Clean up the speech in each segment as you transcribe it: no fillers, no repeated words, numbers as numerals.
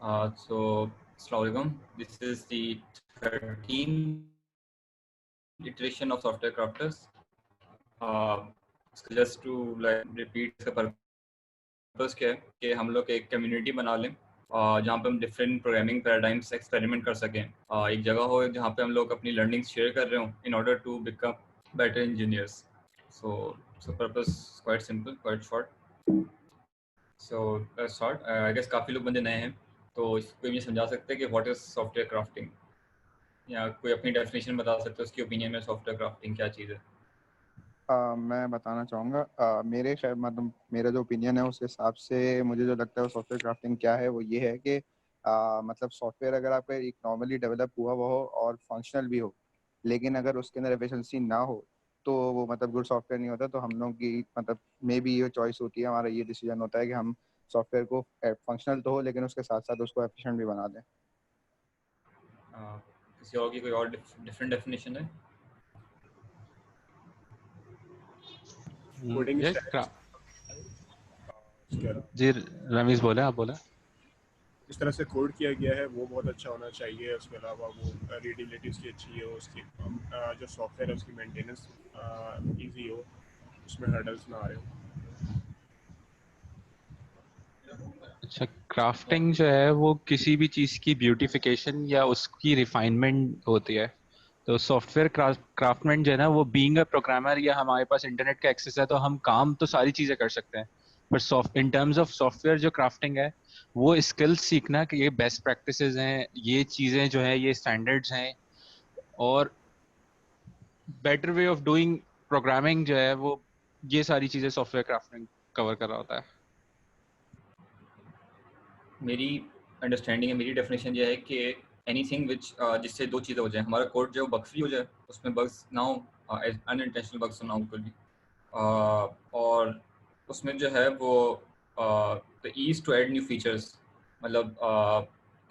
So, Assalamualaikum. This is the 13th iteration of Software Crafters. Just to like repeat, इसका purpose क्या है कि हम लोग एक कम्युनिटी बना लें जहाँ पे हम डिफरेंट प्रोग्रामिंग पैराडाइम्स एक्सपेरिमेंट कर सकें. एक जगह हो जहाँ पे हम लोग अपनी लर्निंग शेयर कर रहे हो in order to become better engineers. So purpose quite simple, quite short. So let's start. I guess काफ़ी लोग बंदे नए हैं, तो कोई मुझे समझा सकते हैं कि व्हाट इज सॉफ्टवेयर क्राफ्टिंग, या कोई अपनी डेफिनेशन बता सकते हो उसकी ओपिनियन में सॉफ्टवेयर क्राफ्टिंग क्या चीज़ है. मैं बताना चाहूँगा. मेरे शायद मतलब मेरा जो ओपिनियन है उस हिसाब से मुझे जो लगता है सॉफ्टवेयर क्राफ्टिंग क्या है वो ये है कि मतलब सॉफ्टवेयर अगर आपका एक नॉर्मली डेवलप हुआ हुआ हो और फंक्शनल भी हो, लेकिन अगर उसके अंदर एफिशिएंसी ना हो तो वो मतलब गुड सॉफ्टवेयर नहीं होता. तो हम लोग की मतलब मे बी ये चॉइस होती है, हमारा ये डिसीजन होता है कि हम सॉफ्टवेयर को फंक्शनल तो हो लेकिन उसके साथ साथ उसको एफिशिएंट भी बना दें. किसी और की कोई और डिफरेंट डेफिनेशन है? कोडिंग ये जी रमेश बोले, आप बोले. इस तरह से कोड किया गया है वो बहुत अच्छा होना चाहिए. उसके अलावा वो रीडेबिलिटी उसकी अच्छी हो, उसकी जो सॉफ्टवेयर है उसकी मेंटेनेंस इजी हो, उसमें हर्डल्स ना आ रहे हो. अच्छा, क्राफ्टिंग जो है वो किसी भी चीज़ की ब्यूटिफिकेशन या उसकी रिफाइनमेंट होती है. तो सॉफ्टवेयर क्राफ्टमेंट जो है ना, वो बीइंग अ प्रोग्रामर या हमारे पास इंटरनेट का एक्सेस है तो हम काम तो सारी चीज़ें कर सकते हैं. पर इन टर्म्स ऑफ सॉफ्टवेयर जो क्राफ्टिंग है वो स्किल्स सीखना कि ये बेस्ट प्रैक्टिसेस हैं, ये चीज़ें जो है ये स्टैंडर्ड्स हैं, और better way of doing programming जो है वो, ये सारी चीज़ें सॉफ्टवेयर क्राफ्टिंग कवर कर रहा होता है. मेरी अंडरस्टैंडिंग है, मेरी डेफिनेशन ये है कि एनीथिंग विच जिससे दो चीज़ें हो जाए. हमारा कोड जो बग फ्री हो जाए, उसमें बग्स ना हो, अनइंटेंशनल बग्स ना हो बिल्कुल भी, और उसमें जो है वो the ease to add new features. मतलब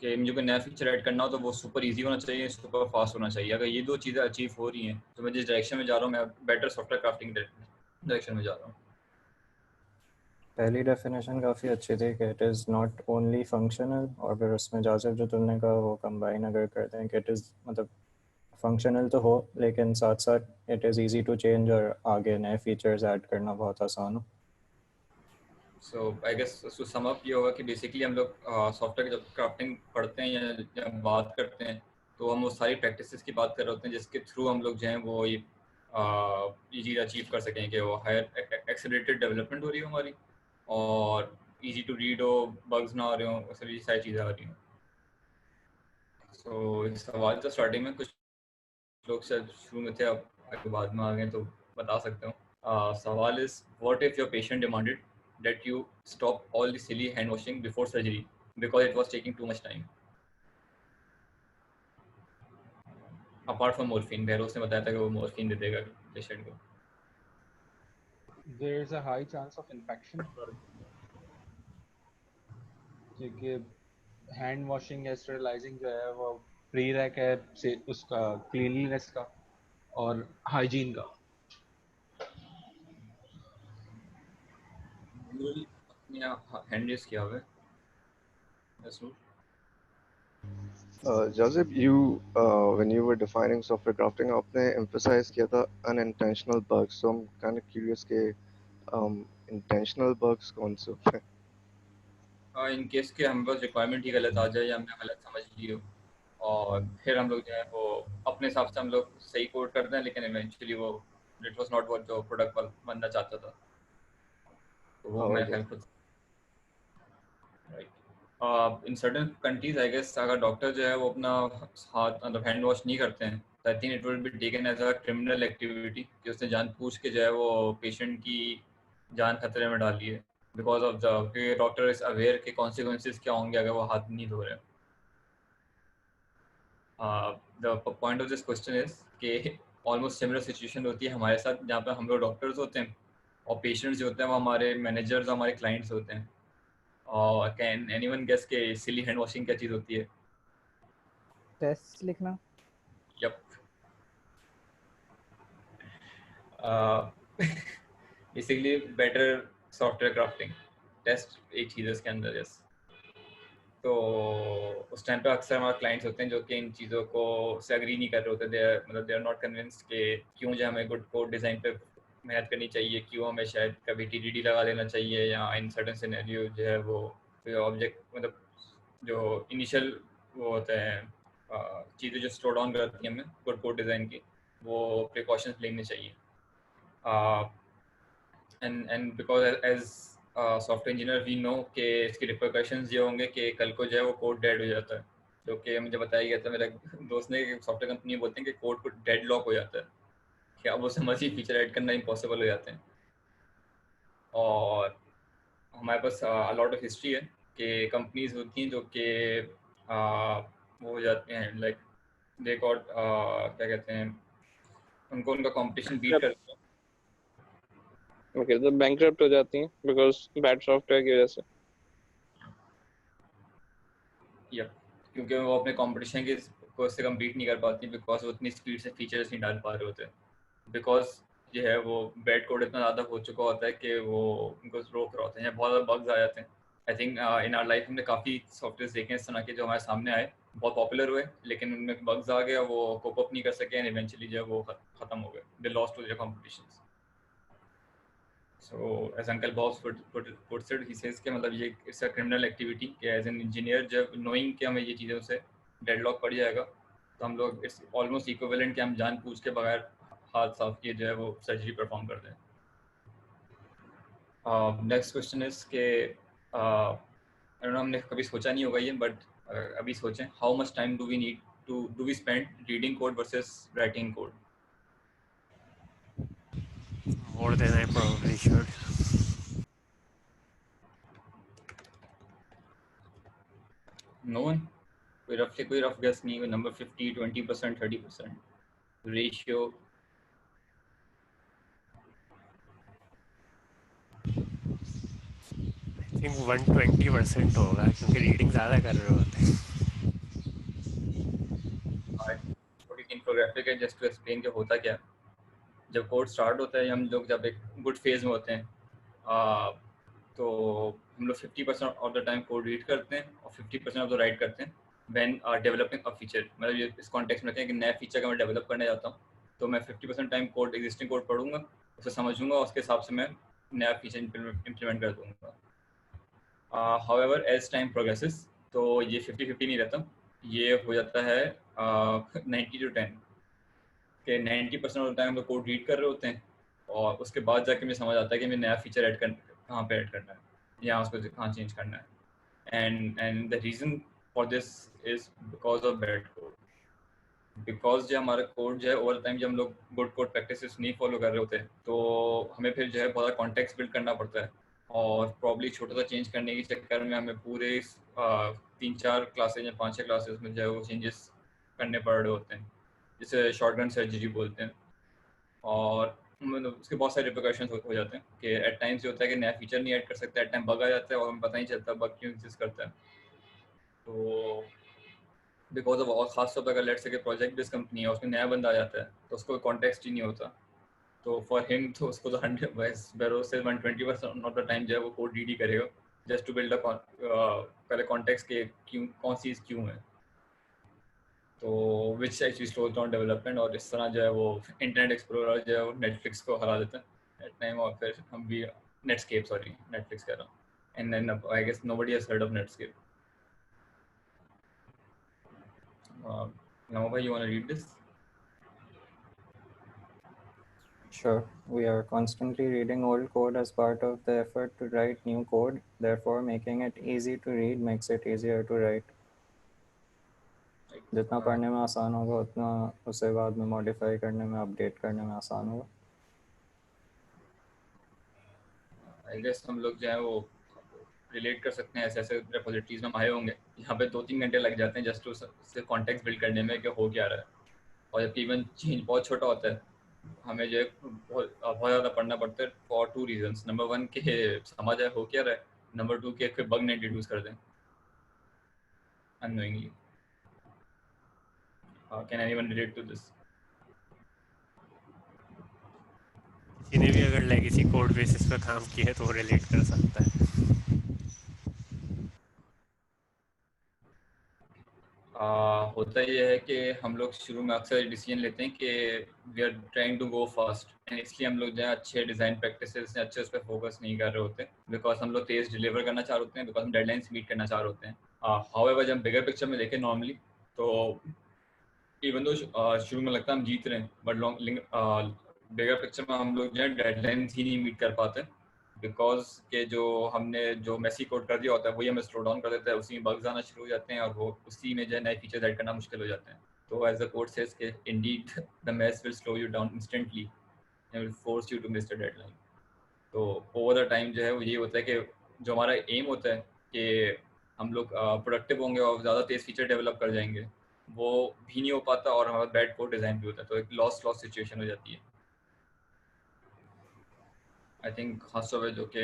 कि मुझे कोई नया फीचर ऐड करना हो तो वो सुपर इजी होना चाहिए, सुपर फास्ट होना चाहिए. अगर ये दो चीज़ें अचीव हो रही हैं तो मैं जिस डायरेक्शन में जा रहा हूँ, मैं बेटर सॉफ्टवेयर क्राफ्टिंग डायरेक्शन में जा रहा हूँ. पहली डेफिनेशन काफ़ी अच्छी थी कि it is not only functional, और फिर उसमें जासिफ जो तुमने कहा वो कंबाइन अगर करते हैं कि इट इज़ मतलब फंक्शनल तो हो लेकिन साथ साथ it is easy to change और आगे नए फीचर्स ऐड करना बहुत आसान हो. So I guess to sum up ये होगा कि बेसिकली हम लोग सॉफ्टवेयर की जब क्राफ्टिंग पढ़ते हैं या जब बात करते हैं तो हम वो सारी प्रैक्टिसेस की बात कर रहे होते हैं जिसके थ्रू हम लोग जो हैं वो ये चीज़ अचीव कर सकें कि वो हायर एक्सेलरेटेड डेवलपमेंट हो रही हो हमारी, और इजी टू रीड हो, बग्स ना आ रहे हो, सारी सारी चीज़ें आ रही हों. सो इस सवाल तो स्टार्टिंग में कुछ लोग शायद शुरू में थे, अब अगर बाद में आ गए तो बता सकते हो. सवाल is what if your patient demanded that you stop all the silly hand washing before surgery because it was taking too much time. Apart from morphine, Behroz ने बताया था कि वो morphine दे देगा पेशेंट को. There is a high chance of infection, क्योंकि hand washing या स्टेरिलाइजिंग जो है वो प्री रैक है से उसका क्लीनलीनेस का और हाइजीन का. हैंड रेस किया हुआ है. Joseph, you when you were defining software crafting, आपने emphasize किया था unintentional bugs. So I'm kind of curious के intentional bugs कौन से होते हैं? इन केस के हम बस रिक्वायरमेंट ही गलत आ जाए या हमने गलत समझ ली हो, और फिर हम लोग जो है वो अपने हिसाब से हम लोग सही कोड करते हैं, लेकिन इवेंचुअली वो इट वाज नॉट व्हाट जो प्रोडक्ट बनना चाहता था, तो वो मैं help in certain countries I guess अगर डॉक्टर जो है वो अपना हाथ मतलब हैंड वॉश नहीं करते हैं तो I think it will be taken as a criminal activity कि उसने जानबूझ के जो है वो पेशेंट की जान खतरे में डाली है, because of the doctor is aware के कॉन्सिक्वेंसेज क्या होंगे अगर वो हाथ नहीं धो रहे. The point of this question is कि ऑलमोस्ट सिमिलर सिचुएशन होती है हमारे साथ जहाँ पर हम लोग डॉक्टर्स होते हैं और पेशेंट्स जो होते हैं वो हमारे मैनेजर्स, हमारे क्लाइंट्स होते हैं. और कैन एनीवन गेस के सिली हैंड वॉशिंग क्या चीज़ होती है? टेस्ट लिखना. Yup. Basically better software crafting test एक चीज़ है इसके अंदर. यस. तो उस टाइम पे अक्सर हमारे क्लाइंट्स होते हैं जो कि इन चीज़ों को से एग्री नहीं कर रहे होते, दे आर नॉट कन्विंस्ड कि क्यों जो हमें गुड कोड डिज़ाइन पे मेहनत करनी चाहिए, क्यों हमें शायद कभी TDD लगा लेना चाहिए, या इन सर्टेन सिनेरियो जो है वो ऑब्जेक्ट मतलब जो इनिशियल वो होते हैं चीज़ें जो स्लो डाउन करती हैं हमें गुड कोड डिज़ाइन की, वो प्रिकॉशंस लेने चाहिए। And because as software engineer we know कि इसके रिपरकशंस ये होंगे कि कल को जो है वो कोड डेड हो जाता है, जो कि मुझे बताया गया था, मेरे दोस्त ने, सॉफ्टवेयर कंपनी बोलते हैं कि कोड को डेड लॉक हो जाता है, कि अब वो समझिए फीचर ऐड करना इम्पॉसिबल हो जाते हैं। और हमारे पास लॉट ऑफ हिस्ट्री है कि कंपनीज होती हैं जो कि वो हो जाते हैं लाइक दे गॉट क्या कहते हैं, उनको उनका कंपटीशन बीट करते हैं। ओके, तो बैंकरप्ट हो जाती हैं बिकॉज बैड सॉफ्टवेयर की वजह से। या क्योंकि वो अपने कंपटीशन के को उससे कम्पीट नहीं कर पाती, बिकॉज वो उतनी स्पीड से फीचर्स नहीं डाल पा रहे होते, बिकॉज जो है वो बैड कोड इतना ज़्यादा हो चुका होता है कि वो उनको रोक रहा होता है, बहुत ज़्यादा बग्स आ जाते हैं। I think in our life हमने काफ़ी सॉफ्टवेयर देखे इस तरह के जो हमारे सामने आए, बहुत पॉपुलर हुए, लेकिन उनमें बग्स आ गया, वो कोप अप नहीं कर सके, एंड इवेंचुअली जो है वो ख़त्म हो गए, they lost to their competitions. So as Uncle Bob puts it, he says कि मतलब ये it's a criminal activity कि as an engineer जब knowing कि हमें ये चीज़ों से deadlock पड़ जाएगा, तो हम लोग it's almost equivalent कि हम जान पूछ के बगैर हाथ साफ किए जो है वो सर्जरी परफॉर्म कर दें। नेक्स्ट क्वेश्चन इज कि हमने कभी सोचा नहीं होगा ये, बट अभी सोचें, how much time do we spend reading code versus writing code? More than I probably should. No one? कोई रफ गेस नहीं, नंबर 50, 20%, 30% रेशियो? I think 120% होगा, क्योंकि रीडिंग ज़्यादा कर रहे होते हैं। इन्फोग्राफिक है जस्ट टू एक्सप्लेन कि होता क्या। जब कोड स्टार्ट होता है, हम लोग जब एक गुड फेज में होते हैं, तो हम लोग 50% of the time code read करते हैं और 50% ऑफ द राइट करते हैं व्हेन डेवलपिंग अ फीचर। मतलब ये इस कॉन्टेक्स्ट में रखें कि नया फीचर का मैं डेवलप करने जाता हूँ, तो मैं 50% टाइम कोड एग्जिस्टिंग कोड पढ़ूंगा, उसे समझूंगा, उसके हिसाब से मैं नया फीचर इम्प्लीमेंट कर दूंगा। हाउएवर एज टाइम प्रोग्रेसेस, तो ये 50-50 नहीं रहता, ये हो जाता है 90-10 के 90% ऑफ द टाइम हम लोग कोड रीड कर रहे होते हैं, और उसके बाद जाके मुझे समझ आता है कि मैं नया फीचर ऐड कर कहाँ पे ऐड करना है या उसको कहाँ चेंज करना है। And the reason for this is because of bad code, because जो हमारा कोड जो है ओवर टाइम, जब हम लोग गुड कोड प्रैक्टिसेस नहीं फॉलो कर रहे होते, तो हमें फिर जो है बहुत कॉन्टेक्स्ट बिल्ड करना पड़ता है, और प्रॉब्ली छोटा सा चेंज करने के चक्कर में हमें पूरे 3-4 क्लासेज या 5-6 क्लासेस में जो है वो चेंजेस करने पड़ रहे होते हैं, जिसे शॉर्टगन सर्जरी बोलते हैं। और मतलब उसके बहुत सारे रिपरकशंस हो जाते हैं कि एट टाइम्स ये होता है कि नया फीचर नहीं ऐड कर सकते, एट टाइम बग आ जाता है और हमें पता नहीं चलता बग क्यों एग्जिस्ट करता है। तो बिकॉज ऑफ, और खास तौर पर अगर let's say project based company है, उसमें नया बंदा आ जाता है तो उसको कॉन्टेक्स्ट ही नहीं होता, तो फॉर हिम तो उसको तो 120% ऑफ द टाइम जो है वो कोड रीड ही करेगा, जस्ट टू बिल्ड पहले कॉन्टेक्स्ट के क्यों, कौन सी क्यों है, तो which actually slows down development. और इस तरह जो है वो इंटरनेट एक्सप्लोरर जो है वो नेटफ्लिक्स को हरा देता है एट टाइम, और फिर हम भी नेटस्केप, सॉरी नेटफ्लिक्स कह रहा हूँ, and then I guess nobody has heard of Netscape. Now, you want to read this? Sure. We are constantly reading old code as part of the effort to write new code. Therefore, making it easy to read makes it easier to write. जितना पढ़ने में आसान होगा, उतना उसे बाद में modify करने में, अपडेट करने में आसान होगा। आई गेस हम लोग जो है वो रिलेट कर सकते हैं, ऐसे ऐसे रेपोजिटरीज में आए होंगे, यहाँ पे 2-3 घंटे लग जाते हैं जस्ट उससे कॉन्टेक्स्ट बिल्ड करने में कि हो क्या रहा है, और जबकि इवन चेंज बहुत छोटा होता है, हमें जो है बहुत ज़्यादा पढ़ना पड़ता है फॉर 2 रीजंस। नंबर 1 के समझ है हो क्या रहा है, नंबर 2 के फिर बग नहीं इंट्रोड्यूस कर दें unknowingly. Can anyone relate to this? किसी ने भी अगर लेगेसी कोड बेसिस पर काम किया है तो वो रिलेट कर सकता है। होता ये है कि हम लोग शुरू में अक्सर डिसीजन लेते हैं कि we are trying to go fast, इसलिए हम लोग जो है अच्छे डिज़ाइन प्रैक्टिसेस से अच्छे उस पर फोकस नहीं कर रहे होते, बिकॉज हम लोग तेज़ डिलीवर करना चाह रहे होते हैं, बिकॉज हम डेडलाइंस मीट करना चाह रहे होते हैं। हाउएवर जब हम बिगर पिक्चर में देखें नॉर्मली, तो इवन दो शुरू में लगता है हम जीत रहे हैं, बट लॉन्ग बिगर पिक्चर में हम लोग जो है डेडलाइंस ही नहीं मीट कर पाते, बिकॉज के जो हमने जो मैसी कोड कर दिया होता है वही हमें स्लो डाउन कर देता है, उसी में बग्स आना शुरू हो जाते हैं और वो उसी में जो है नए फीचर्स ऐड करना मुश्किल हो जाते हैं। तो एज द कोड सेज कि indeed the mess will slow you down instantly and will force you to miss the deadline. तो ओवर द टाइम जो है वो ये होता है कि जो हमारा एम होता है कि हम लोग प्रोडक्टिव होंगे और ज़्यादा तेज़ फीचर डेवलप कर जाएंगे, वो भी नहीं हो पाता और हमारा बैड कोड डिज़ाइन भी होता है, तो एक लॉस लॉस सिचुएशन हो जाती है। आई थिंक खासतौर पर जो कि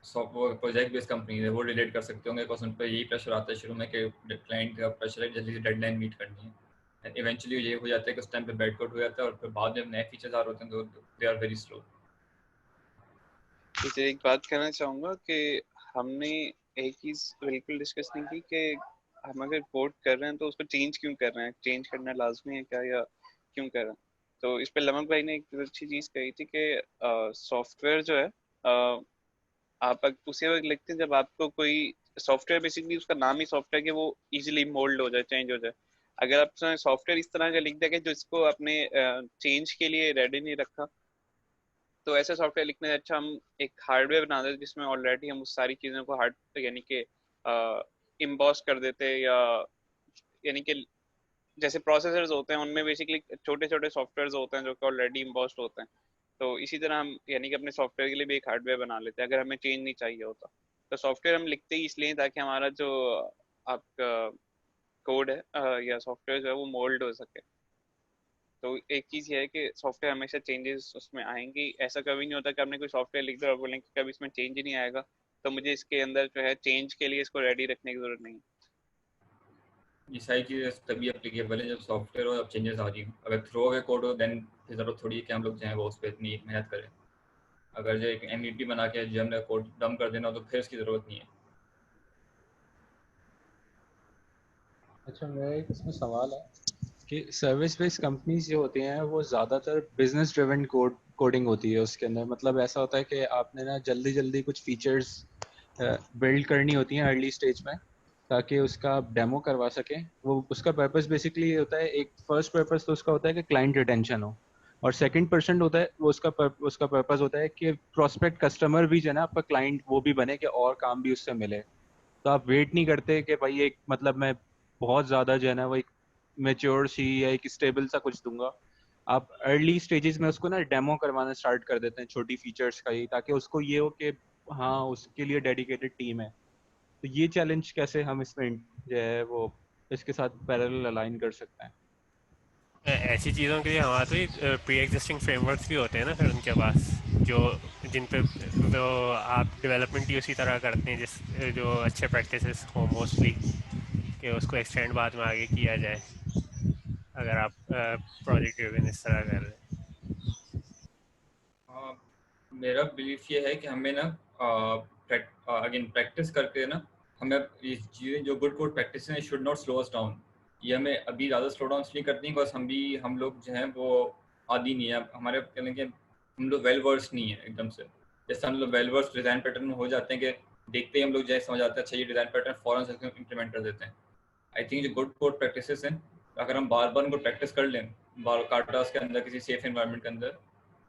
सॉफ्टवेयर प्रोजेक्ट बेस्ड कंपनी है वो रिलेट कर सकते होंगे, बिकॉज उन पर यही प्रेशर आता है शुरू में कि क्लाइंट का प्रेशर है जल्दी से डेडलाइन मीट करनी है, एंड इवेंचुअली ये हो जाता है कि उस टाइम पे बैड कोड हो जाता है और फिर बाद में नए फीचर्स आ रहे होते हैं तो दे आर वेरी स्लो। इसे एक बात कहना चाहूँगा कि हमने एक चीज़ बिल्कुल डिस्कस नहीं की कि हम अगर कोड कर रहे हैं तो उसको चेंज क्यों कर रहे हैं, चेंज करना लाजमी है क्या या क्यों कर रहे हैं। तो इस पे लमक भाई ने एक अच्छी चीज़ कही थी कि सॉफ्टवेयर जो है आप उसी वक्त लिखते हैं जब आपको कोई सॉफ्टवेयर, बेसिकली उसका नाम ही सॉफ्टवेयर कि वो इजीली मोल्ड हो जाए, चेंज हो जाए। अगर आप सॉफ्टवेयर इस तरह का लिख दिया कि जो इसको अपने चेंज के लिए रेडी नहीं रखा, तो ऐसा सॉफ्टवेयर लिखने से अच्छा हम एक हार्डवेयर बना देते जिसमें ऑलरेडी हम उस सारी चीज़ों को हार्ड यानी कि इम्बॉस कर देते, या यानी कि जैसे प्रोसेसर्स होते हैं उनमें बेसिकली छोटे छोटे सॉफ्टवेयर होते हैं जो कि ऑलरेडी इम्बॉस्ड होते हैं। तो इसी तरह हम यानी कि अपने सॉफ्टवेयर के लिए भी एक हार्डवेयर बना लेते हैं अगर हमें चेंज नहीं चाहिए होता। तो सॉफ्टवेयर हम लिखते ही इसलिए ताकि हमारा जो आपका कोड है या सॉफ्टवेयर जो है वो मोल्ड हो सके। तो एक चीज़ ये है कि सॉफ्टवेयर हमेशा चेंजेस उसमें आएंगी, ऐसा कभी नहीं होता कि आपने कोई सॉफ्टवेयर लिख दिया और बोलेंगे कि कभी इसमें चेंज ही नहीं आएगा, तो मुझे इसके अंदर जो है चेंज के लिए इसको रेडी रखने की जरूरत नहीं। ये सारी चीज़ें तभी एप्लीकेबल है जब सॉफ्टवेयर हो, जब चेंजेस आ रही हो। अगर थ्रो अवे कोड हो देन फिर ज़रूरत थोड़ी है कि हम लोग जो है वो उस पर इतनी मेहनत करें। अगर जो एक MVP बना के जो हमने कोड डम कर देना तो फिर उसकी ज़रूरत नहीं है। अच्छा, मेरा एक इसमें सवाल है कि सर्विस बेस्ड कंपनीज जो होती हैं वो ज़्यादातर बिजनेस ड्रिवन कोडिंग होती है उसके अंदर। मतलब ऐसा होता है कि आपने ना जल्दी जल्दी कुछ फीचर्स बिल्ड करनी होती हैं अर्ली स्टेज में ताकि उसका आप डेमो करवा सकें। वो उसका पर्पस बेसिकली ये होता है, एक फर्स्ट पर्पस तो उसका होता है कि क्लाइंट रिटेंशन हो, और सेकंड परसेंट होता है वो उसका पर्पस होता है कि प्रोस्पेक्ट कस्टमर भी जो है ना आपका क्लाइंट वो भी बने कि और काम भी उससे मिले। तो आप वेट नहीं करते कि भाई एक मतलब मैं बहुत ज़्यादा जो है ना वो एक मेच्योर सी या एक स्टेबल सा कुछ दूंगा। आप अर्ली स्टेजेस में उसको ना डेमो करवाना स्टार्ट कर देते हैं छोटी फीचर्स का ही, ताकि उसको ये हो कि हाँ उसके लिए डेडिकेटेड टीम है। तो ये चैलेंज कैसे हम इसमें जो है वो इसके साथ पैरेलल अलाइन कर सकते हैं? ऐसी चीज़ों के लिए हमारे तो प्री एग्जिस्टिंग फ्रेमवर्क्स भी होते हैं ना फिर उनके पास, जो जिन पे वो आप डेवलपमेंट ही उसी तरह करते हैं जिस जो अच्छे प्रैक्टिसेस हो मोस्टली, कि उसको एक्सटेंड बाद में आगे किया जाए अगर आप प्रोजेक्ट ड्रिवन इस तरह कर रहे हैं। हाँ, मेरा बिलीफ ये है कि हमें ना अगेन प्रैक्टिस करके ना हमें ये चीज़ें जो गुड कोड प्रैक्टिस हैं should not slow us down. ये हमें अभी ज़्यादा स्लो डाउन इसलिए करती हैं बिकॉज हम लोग जो हैं वो आदी नहीं है हमारे कहने के, हम लोग वेल वर्स नहीं है एकदम से। जैसे हम लोग वेल वर्स डिज़ाइन पैटर्न में हो जाते हैं कि देखते ही हम लोग जैसे समझ आते हैं अच्छा ये डिज़ाइन पैटर्न फ़ौरन से इम्प्लीमेंट कर देते हैं। आई थिंक जो गुड कोड प्रैक्टिसेस हैं अगर हम बार बार उनको प्रैक्टिस कर लें बार कार्टास के अंदर किसी सेफ एनवायरनमेंट के अंदर,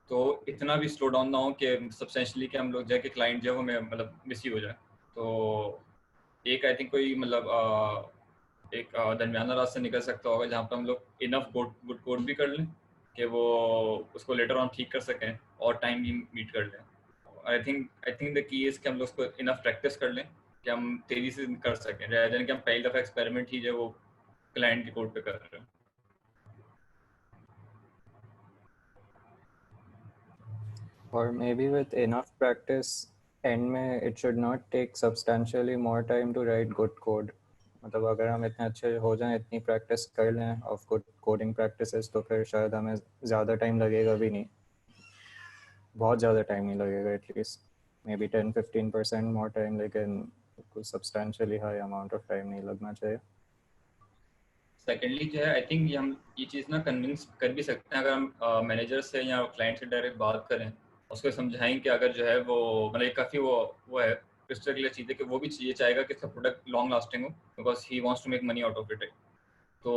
तो इतना भी स्लो डाउन ना हो कि सब्सटेंशली कि हम लोग जाके क्लाइंट जो है वो हमें मतलब मिस ही हो जाए। तो एक आई थिंक कोई मतलब एक दरमियाना रास्ता निकल सकता होगा जहाँ पे हम लोग इनफ गुड कोड भी कर लें कि वो उसको लेटर ऑन ठीक कर सकें और टाइम भी मीट कर लें। I think the key is कि हम लोग उसको इनफ प्रैक्टिस कर लें कि हम तेज़ी से कर सकें, rather than कि हम पहली दफ़ा एक्सपेरिमेंट ही जो है वो क्लाइंट के कोड पे कर रहे हैं। or maybe with enough practice end में it should not take substantially more time to write good code। मतलब अगर हम इतने अच्छे हो जाएं, इतनी प्रैक्टिस कर लें ऑफ गुड कोडिंग प्रैक्टिसेस, तो फिर शायद हमें ज़्यादा टाइम लगेगा भी नहीं, बहुत ज़्यादा टाइम नहीं लगेगा, at least may be 10-15% more time, लेकिन कुछ substantially high amount of time नहीं लगना चाहिए। सेकेंडली जो है आई थिंक ये चीज़ ना कन्विंस कर भी सकते हैं अगर हम मैनेजर से या क्लाइंट से डायरेक्ट बात करें, उसको समझाएं कि अगर जो है वो मतलब काफ़ी वो है क्रिस्टल क्लियर चीज़ है कि वो भी ये चाहेगा कि इसका प्रोडक्ट लॉन्ग लास्टिंग हो, because he wants to make money out of it. तो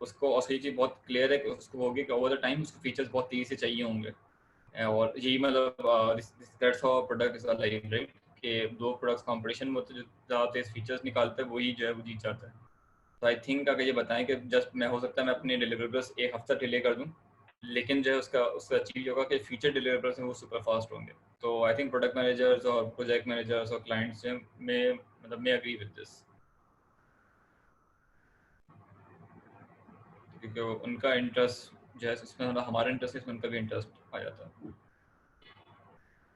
उसको और ये चीज़ बहुत क्लियर है कि उसको होगी कि ओवर द टाइम उसके फीचर्स बहुत तेज़ी से चाहिए होंगे, और यही मतलब that's how product is like right, कि दो प्रोडक्ट्स कंपटीशन में होते हैं, जो ज़्यादा तेज फीचर्स निकालते हैं वही जो है वो जीत जाता है। तो आई थिंक अगर ये बताएं कि जस्ट मैं हो सकता है मैं अपने डिलीवरेबल्स एक हफ्ता डिले कर दूं, लेकिन जो है उसका अचीव होगा कि फ्यूचर डिलीवरेबल्स हैं वो सुपर फास्ट होंगे। तो आई थिंक प्रोडक्ट मैनेजर्स और प्रोजेक्ट मैनेजर्स और क्लाइंट्स में मतलब मैं एग्री विद दिस, क्योंकि उनका इंटरेस्ट जो है इसमें हमारा इंटरेस्ट इसमें उनका भी इंटरेस्ट आ जाता है।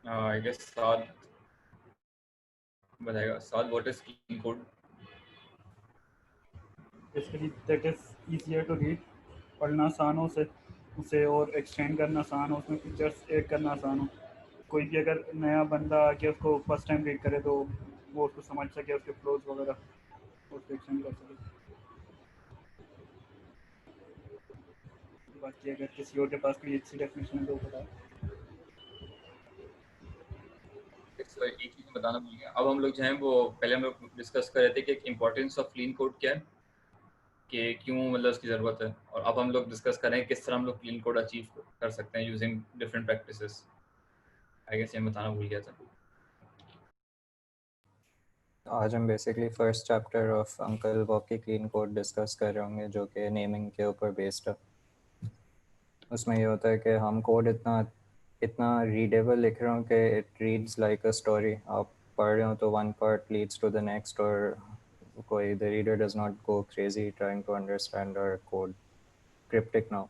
आई गेस साद बताएगा। Saad what is clean code? Basically that is easier to read, पढ़ना आसान हो उसे और एक्सटेंड करना आसान हो, उसमें फीचर्स ऐड करना आसान हो। कोई भी अगर नया बंदा आके उसको फर्स्ट टाइम रीड करे तो वो उसको समझ सके, उसके फ्लोज वगैरह उसको एक्सटेंड कर सके। बाकी अगर किसी और के पास कोई अच्छी डेफिनेशन है तो बताओ। एक चीज़ बताना भूल गया। अब हम लोग जो हैं वो पहले हम लोग डिस्कस कर रहे थे कि इम्पोर्टेंस ऑफ क्लीन कोड क्या है, कि क्यों मतलब उसकी ज़रूरत है, और अब हम लोग डिस्कस कर रहे हैं किस तरह हम लोग क्लीन कोड अचीव कर सकते हैं using different practices. I guess ये बताना भूल गया था। आज हम basically first chapter of Uncle Bob की क्लीन कोड डिस्कस कर रहे होंगे, जो कि नेमिंग के ऊपर बेस्ड है। उसमें ये होता है कि हम कोड इतना रीडेबल लिख रहे हो कि it reads like a story. आप पढ़ रहे हो तो one part leads to the next, और कोई the reader does not go crazy trying to understand our code cryptic now.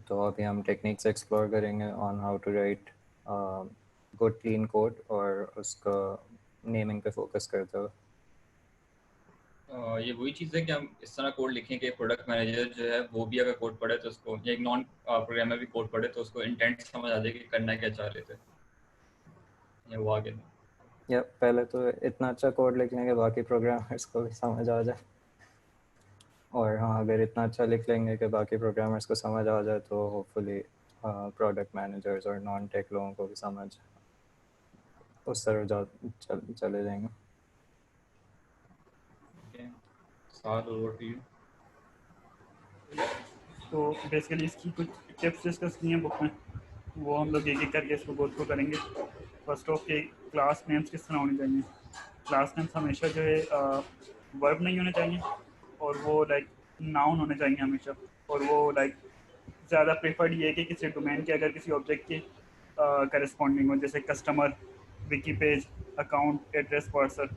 तो अभी हम टेक्निक्स एक्सप्लोर करेंगे on how to write good clean code, और उसका नेमिंग पे फोकस करते हुए। ये वही चीज़ है कि हम इस तरह कोड लिखें कि प्रोडक्ट मैनेजर जो है वो भी अगर कोड पढ़े तो उसको, या एक नॉन प्रोग्रामर भी कोड पढ़े तो उसको इंटेंट समझ आ जाए कि करना क्या चाह रहे थे, या वो आगे। या पहले तो इतना अच्छा कोड लिखने के बाकी प्रोग्रामर्स को भी समझ आ जाए, और हाँ अगर इतना अच्छा लिख लेंगे कि बाकी प्रोग्रामर्स को समझ आ जाए तो होपफुली प्रोडक्ट मैनेजर्स और नॉन टेक लोगों को भी समझ उस तरह चले जाएंगे। तो बेसिकली इसकी कुछ टिप्स डिस्कस की हैं बुक में, वो हम लोग एक एक करके इसको गो थ्रू करेंगे। फर्स्ट ऑफ के क्लास नेम्स किस तरह होने चाहिए। क्लास नेम्स हमेशा जो है वर्ब नहीं होने चाहिए, और वो लाइक नाउन होने चाहिए हमेशा, और वो लाइक ज़्यादा प्रेफर्ड ये है कि किसी डोमेन के अगर किसी ऑब्जेक्ट के करस्पॉन्डिंग हो, जैसे customer, Vicky page, account, address, person,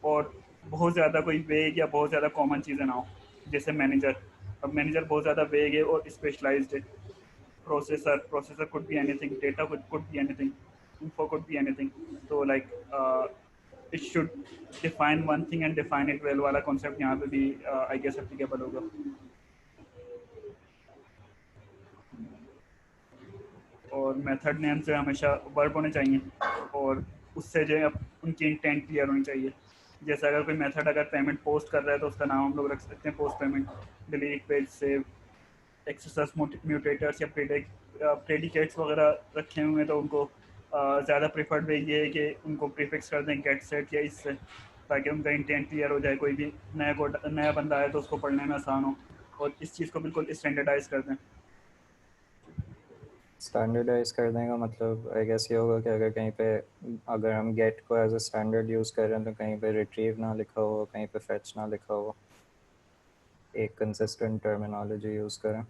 और बहुत ज़्यादा कोई वेग या बहुत ज़्यादा कॉमन चीज़ें ना हो, जैसे मैनेजर। अब मैनेजर बहुत ज़्यादा वेग है और स्पेशलाइज्ड है। Processor could be anything, data could be anything, info could be anything. So like it should define one thing and define it well वाला concept यहाँ पे भी I guess applicable होगा। और मेथड नेम से हमेशा वर्ब होने चाहिए, और उससे जो है उनकी इंटेंट क्लियर होनी चाहिए। जैसे अगर कोई मेथड अगर पेमेंट पोस्ट कर रहा है तो उसका नाम हम लोग रख सकते हैं post payment, delete, page, save, access, mutators या प्रेडिकेट्स वगैरह रखे हुए हैं तो उनको ज़्यादा प्रीफर्ड वे ये है कि उनको प्रीफिक्स कर दें गेट सेट या इससे, ताकि उनका इंटेंट क्लियर हो जाए। कोई भी नया बंदा आए तो उसको पढ़ने में आसान हो, और इस चीज़ को बिल्कुल स्टैंडर्डाइज कर दें। स्टैंडर्डाइज कर देगा मतलब आई गेस ये होगा कि अगर हम गेट को एज अ स्टैंडर्ड यूज़ कर रहे हैं तो कहीं पे रिट्रीव ना लिखा हो, कहीं पे फेच ना लिखा हो, एक कंसिस्टेंट टर्मिनोलॉजी यूज़ करें।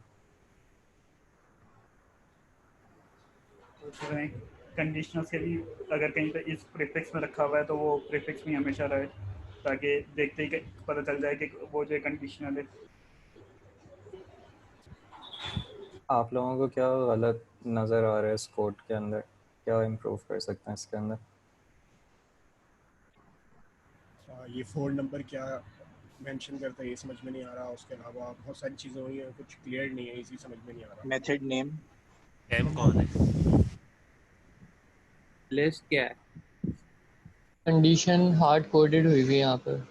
कंडीशनल्स के भी अगर कहीं पे इस प्रीफिक्स में रखा हुआ है तो वो प्रीफिक्स भी हमेशा रहे, ताकि देखते ही पता चल जाए कि वो जो कंडीशनल है। आप लोगों को क्या गलत नज़र आ रहा है इस कोड के अंदर, क्या इम्प्रूव कर सकते हैं इसके अंदर? ये फोन नंबर क्या मेंशन करता है ये समझ में नहीं आ रहा। उसके अलावा बहुत सारी चीज़ें हुई हैं, कुछ क्लियर नहीं है, इसी समझ में नहीं आ रहा। मेथड नेम कौन है? लिस्ट क्या है? कंडीशन हार्ड कोडेड हुई हुई है यहाँ पर।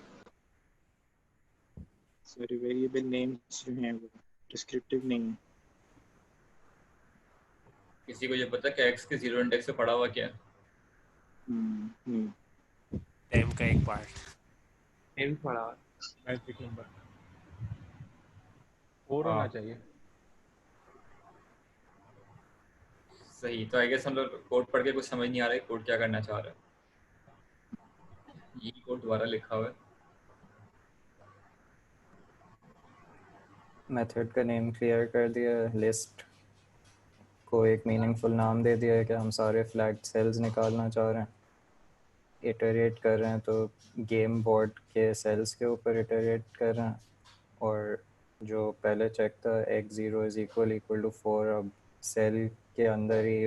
सॉरी वेरिएबल नेम्स जो हैं वो डिस्क्रिप्टिव नहीं है। किसी को ये पता है कि x के जीरो इंडेक्स से पड़ा हुआ क्या है? टाइम का एक पार्ट एम पड़ा मैजिक नंबर 4 होना चाहिए। सही। तो आई गेस हम लोग कोड पढ़ के कुछ समझ नहीं आ रहा है कोड क्या करना चाह रहा है। ये कोड दोबारा लिखा हुआ है। मेथड का नेम क्लियर कर दिया, लिस्ट को एक मीनिंगफुल नाम दे दिया है कि हम सारे फ्लैग्ड सेल्स निकालना चाह रहे हैं। इटरेट कर रहे हैं तो गेम बोर्ड के सेल्स के ऊपर इटरेट कर रहे हैं, और जो पहले चेक था x0 इज इक्वल टू 4, अब सेल के अंदर ही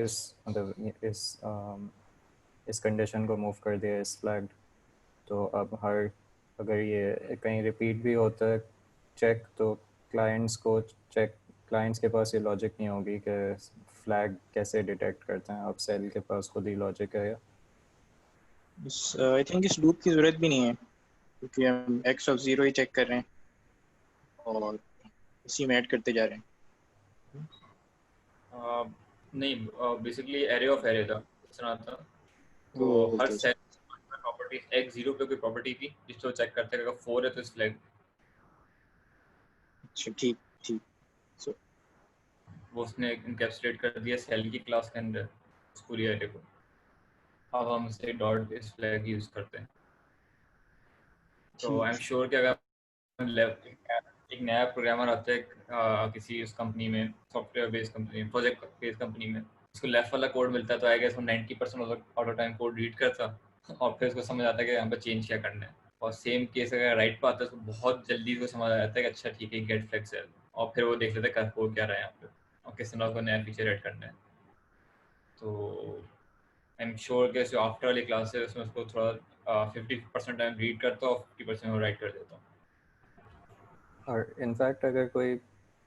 इस कंडीशन को मूव कर दिया इस फ्लैग। तो अब अगर ये कहीं रिपीट भी होता है चेक, तो क्लाइंट्स के पास ये लॉजिक नहीं होगी कि फ्लैग कैसे डिटेक्ट करते हैं। अब सेल के पास खुद ही लॉजिक है। आई थिंक इस लूप की ज़रूरत भी नहीं है क्योंकि हम x ऑफ 0 ही चेक कर रहे हैं और इसी में ऐड करते जा रहे हैं। नहीं, बेसिकली एरे ऑफ एरे था इस तरह था। तो हर सेल में प्रॉपर्टी x0 पे कोई प्रॉपर्टी थी जिसको चेक करते हैं, अगर 4 है तो इस फ्लैग। अच्छा ठीक ठीक। सो वो उसने एनकैप्सुलेट कर दिया सेल की क्लास के अंदर उस पूरी एरे को। अब हम इसे डॉट इस फ्लैग यूज करते हैं। तो आई एम श्योर कि अगर एक नया प्रोग्रामर आता है किसी उस कंपनी में, सॉफ्टवेयर बेस्ड कंपनी में, प्रोजेक्ट बेस्ड कंपनी में, उसको लेफ्ट वाला कोड मिलता है तो आई गेस वो 90% of the time code read करता और फिर उसको समझ आता है कि यहाँ पर चेंज क्या करना है। और सेम केस अगर राइट पे आता है तो बहुत जल्दी उसको समझ आ जाता है कि अच्छा ठीक है गेट फ्लैग सेल, और फिर वो देख लेता है कोड क्या रहा है यहाँ पे और किस तरह को नया फीचर ऐड करना है। तो आई एम श्योर कि जो आफ्टर वाली क्लास है उसमें उसको थोड़ा 50% टाइम रीड करता हूँ और 50% वो राइट कर देता हूँ। और इनफैक्ट अगर कोई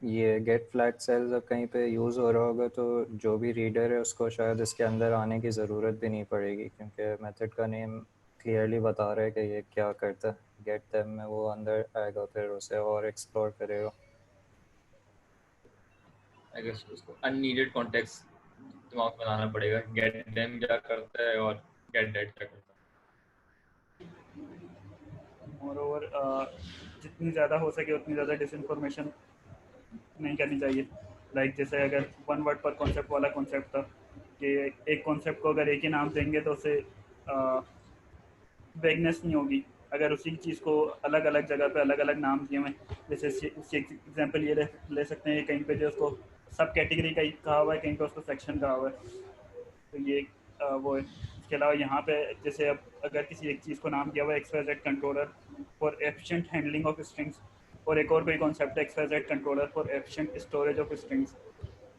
ये गेट फ्लैग सेल्स अब कहीं पे यूज़ हो रहा होगा तो जो भी रीडर है उसको शायद इसके अंदर आने की ज़रूरत भी नहीं पड़ेगी, क्योंकि मेथड का नेम क्लियरली बता रहा है कि ये क्या करता है। गेट देम में वो अंदर आएगा, फिर उसे और एक्सप्लोर करेगा। आई गेस उसको अननीडेड कॉन्टेक्स्ट दिमाग में बनाना पड़ेगा, गेट देम क्या करता है और गेट दैट क्या करता है। मोरओवर जितनी ज़्यादा हो सके उतनी ज़्यादा डिसइंफॉर्मेशन नहीं करनी चाहिए। लाइक जैसे अगर वन वर्ड पर कॉन्सेप्ट वाला कॉन्सेप्ट था कि एक कॉन्सेप्ट को अगर एक ही नाम देंगे तो उसे वेगनेस नहीं होगी। अगर उसी चीज़ को अलग अलग जगह पे अलग अलग नाम दिए हुए, जैसे एग्जांपल ये ले सकते हैं, कहीं पे जो उसको सब कैटेगरी का ही कहा हुआ है, कहीं पे उसको सेक्शन कहा हुआ है। तो ये वो है। इसके अलावा यहाँ पे जैसे अब अगर किसी एक चीज़ को नाम दिया हुआ है XYZ controller for efficient handling of strings, और एक और कोई कॉन्सेप्ट है XYZ controller for efficient storage of strings.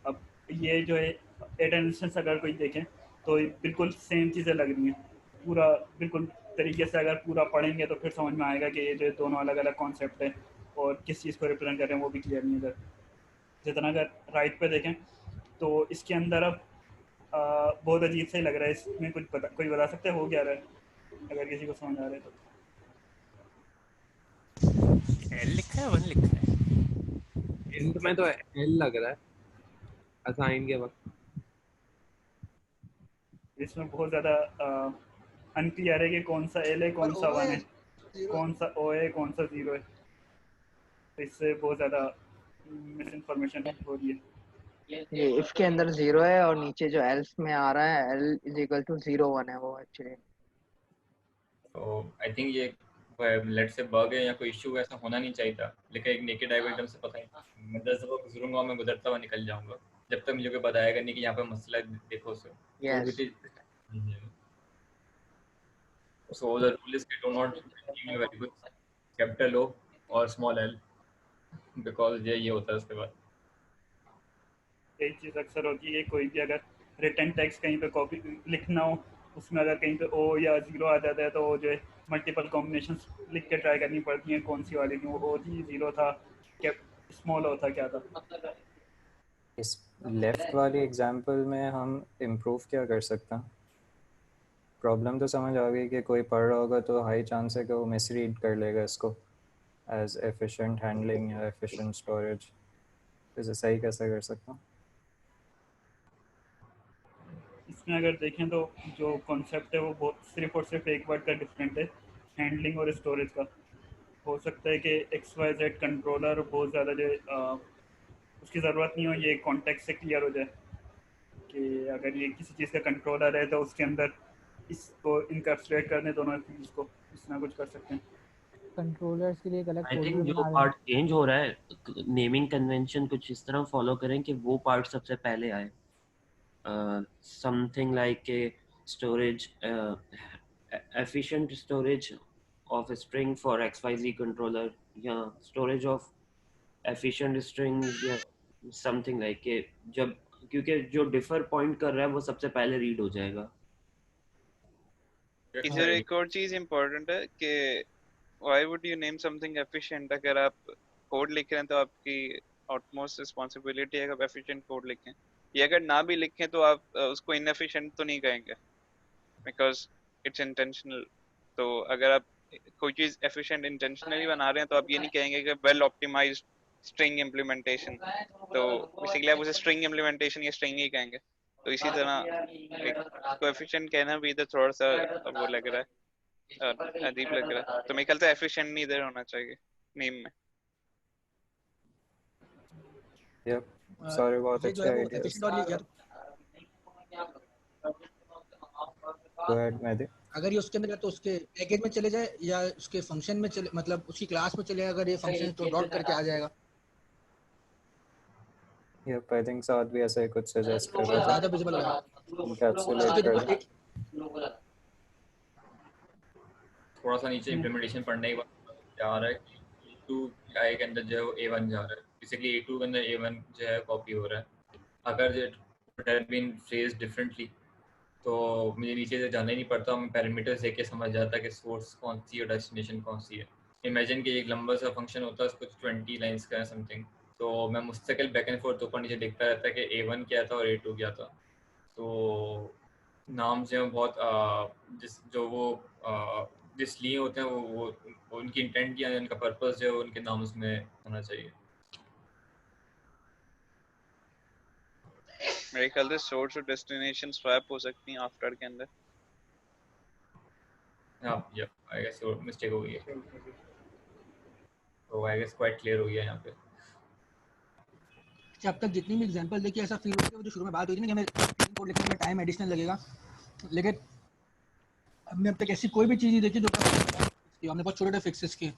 अब ये जो है एट इंस्टेंस अगर कोई देखें तो बिल्कुल सेम चीज़ें लग रही हैं। पूरा बिल्कुल तरीके से अगर पूरा पढ़ेंगे तो फिर समझ में आएगा कि ये जो दोनों अलग अलग कॉन्सेप्ट हैं और किस चीज़ को रिप्रेजेंट कर रहे हैं वो भी क्लियर नहीं है। जितना अगर राइट पे देखें तो इसके अंदर अब बहुत अजीब सा ही लग रहा है। इसमें कोई बता सकते हैं हो क्या रहा है, अगर किसी को समझ आ रहा है तो। एल लिखा है 1 लिखा है इंट में तो एल लग रहा है असाइन के वक्त। इसमें बहुत ज़्यादा अनक्लियर है कि कौन सा एल है कौन सा 1 है, कौन सा ओ है कौन सा 0 है। तो इससे बहुत ज़्यादा मिस इन्फॉर्मेशन हो रही है। ये इफ के अंदर 0 है और नीचे जो एल्स में आ रहा है L इज इक्वल टू 0 1 है वो एक्चुअली। तो आई थिंक ये लेट से बग है या कोई इशू ऐसा होना नहीं चाहिए था, लेकिन एक नेकेड आई एकदम से पता नहीं। मैं 10 दफा गुजरूंगा, मैं गुजरता हुआ निकल जाऊंगा जब तक मुझे कोई बताएगा नहीं कि यहाँ पे मसला है, देखो sir. So the rule is do not give variables capital O और small l because ये होता है उसके बाद। एक चीज़ अक्सर होती है, कोई भी अगर रिटन टेक्स्ट कहीं पे कॉपी लिखना हो, उसमें अगर कहीं पे ओ या 0 आ जाता है तो वो जो है मल्टीपल कॉम्बिनेशंस लिख के ट्राई करनी पड़ती हैं कौन सी वाली थी, वो जी 0 था क्या स्मॉल ओ था क्या था। इस लेफ्ट वाली एग्जांपल में हम इम्प्रूव क्या कर सकते हैं? प्रॉब्लम तो समझ आ गई कि कोई पढ़ रहा होगा तो हाई चांस है कि वो मिसरीड कर लेगा इसको। एज एफिशिएंट हैंडलिंग या एफिशिएंट स्टोरेज, इसे सही कैसे कर सकता हूँ? इसमें अगर देखें तो जो कॉन्सेप्ट है वो बहुत सिर्फ और सिर्फ एक वर्ड का डिफरेंट है, हैंडलिंग और स्टोरेज का। हो सकता है कि XYZ कंट्रोलर बहुत ज़्यादा जो उसकी ज़रूरत नहीं हो, ये कॉन्टेक्स्ट से क्लियर हो जाए कि अगर ये किसी चीज़ का कंट्रोलर है तो उसके अंदर इसको इनकैप्सुलेट करने दोनों फील्ड्स को इस तरह कुछ कर सकते हैं। कंट्रोलर्स के लिए एक अलग आई थिंक फोल्डर जो बना दें। पार्ट चेंज हो रहा है, नेमिंग कन्वेंशन कुछ इस तरह फॉलो करें कि वो पार्ट सबसे पहले आए, something like a storage, efficient storage of a string for XYZ controller, या storage of efficient string, या something like के जब, क्योंकि जो डिफर पॉइंट कर रहा है वो सबसे पहले रीड हो जाएगा। इधर एक और चीज इम्पोर्टेंट है कि why would you name something efficient? अगर आप कोड लिख रहे हैं तो आपकी utmost responsibility है कि आप efficient कोड लिखें, या अगर ना भी लिखें तो आप उसको inefficient तो नहीं कहेंगे because it's intentional। तो अगर आप कोई चीज efficient intentionally बना रहे हैं तो आप ये नहीं कहेंगे कि well optimized string implementation, तो basically आप उसे string implementation या string ही कहेंगे। तो इसी तरह एक coefficient कहना भी इधर थोड़ा सा वो लग रहा है, अजीब लग रहा है। तो मेरे ख्याल से एफिशिएंट नहीं इधर होना चाहिए नेम में। यप, सारे बहुत ये जो अच्छे है वो आइडियाज। efficient और ये गो अहेड मेहदी। अगर ये उसके अंदर है तो उसके पैकेज में चले जाए या उसके फंक्शन में चले, मतलब उसकी क्लास में चले, अगर ये फंक्शन तो डॉट करके आ जाएगा। यप, आई थिंक साथ भी ऐसा ही कुछ सजेस्ट कर रहा था, ज्यादा विजिबल है एनकैप्सुलेट कर दे। थोड़ा सा नीचे इम्प्लीमेंटेशन पढ़ने के बाद क्या आ रहा है कि A2 आई के अंदर जो है वो A1 जा रहा है, बेसिकली A2 के अंदर A1 जो है कॉपी हो रहा है। अगर it had been phrased differently तो मुझे नीचे से जाना ही नहीं पड़ता, मैं पैरामीटर्स देख के समझ जाता कि सोर्स कौन सी है और डेस्टिनेशन कौन सी है। इमेजिन कि एक लंबा सा फंक्शन होता है, कुछ 20 लाइंस का है समथिंग, तो मैं मुस्तकिल बैक एंड फोर्थ ऊपर नीचे देखता रहता है कि A1 क्या था और A2 क्या था। तो नाम जो है बहुत जिस लिए होते हैं वो उनकी इंटेंट या उनका पर्पस जो है उनके नाम उसमें होना चाहिए। मेरे ख्याल से सोर्स और डेस्टिनेशन स्वैप हो सकती हैं आफ्टर के अंदर। हाँ, यप, आई गेस मिस्टेक हो गई है, तो आई गेस क्वाइट क्लियर हो गया यहाँ पे। अब तक जितनी भी एग्जांपल देखी ऐसा फील होता है, जो शुरू में बात हुई थी ना कि हमें क्लीन कोड लिखने में टाइम एडिशनल लगेगा, लेकिन हमने अब तक ऐसी कोई भी चीज़ नहीं देखी जो हमने बहुत छोटे छोटे फिक्सेस किए।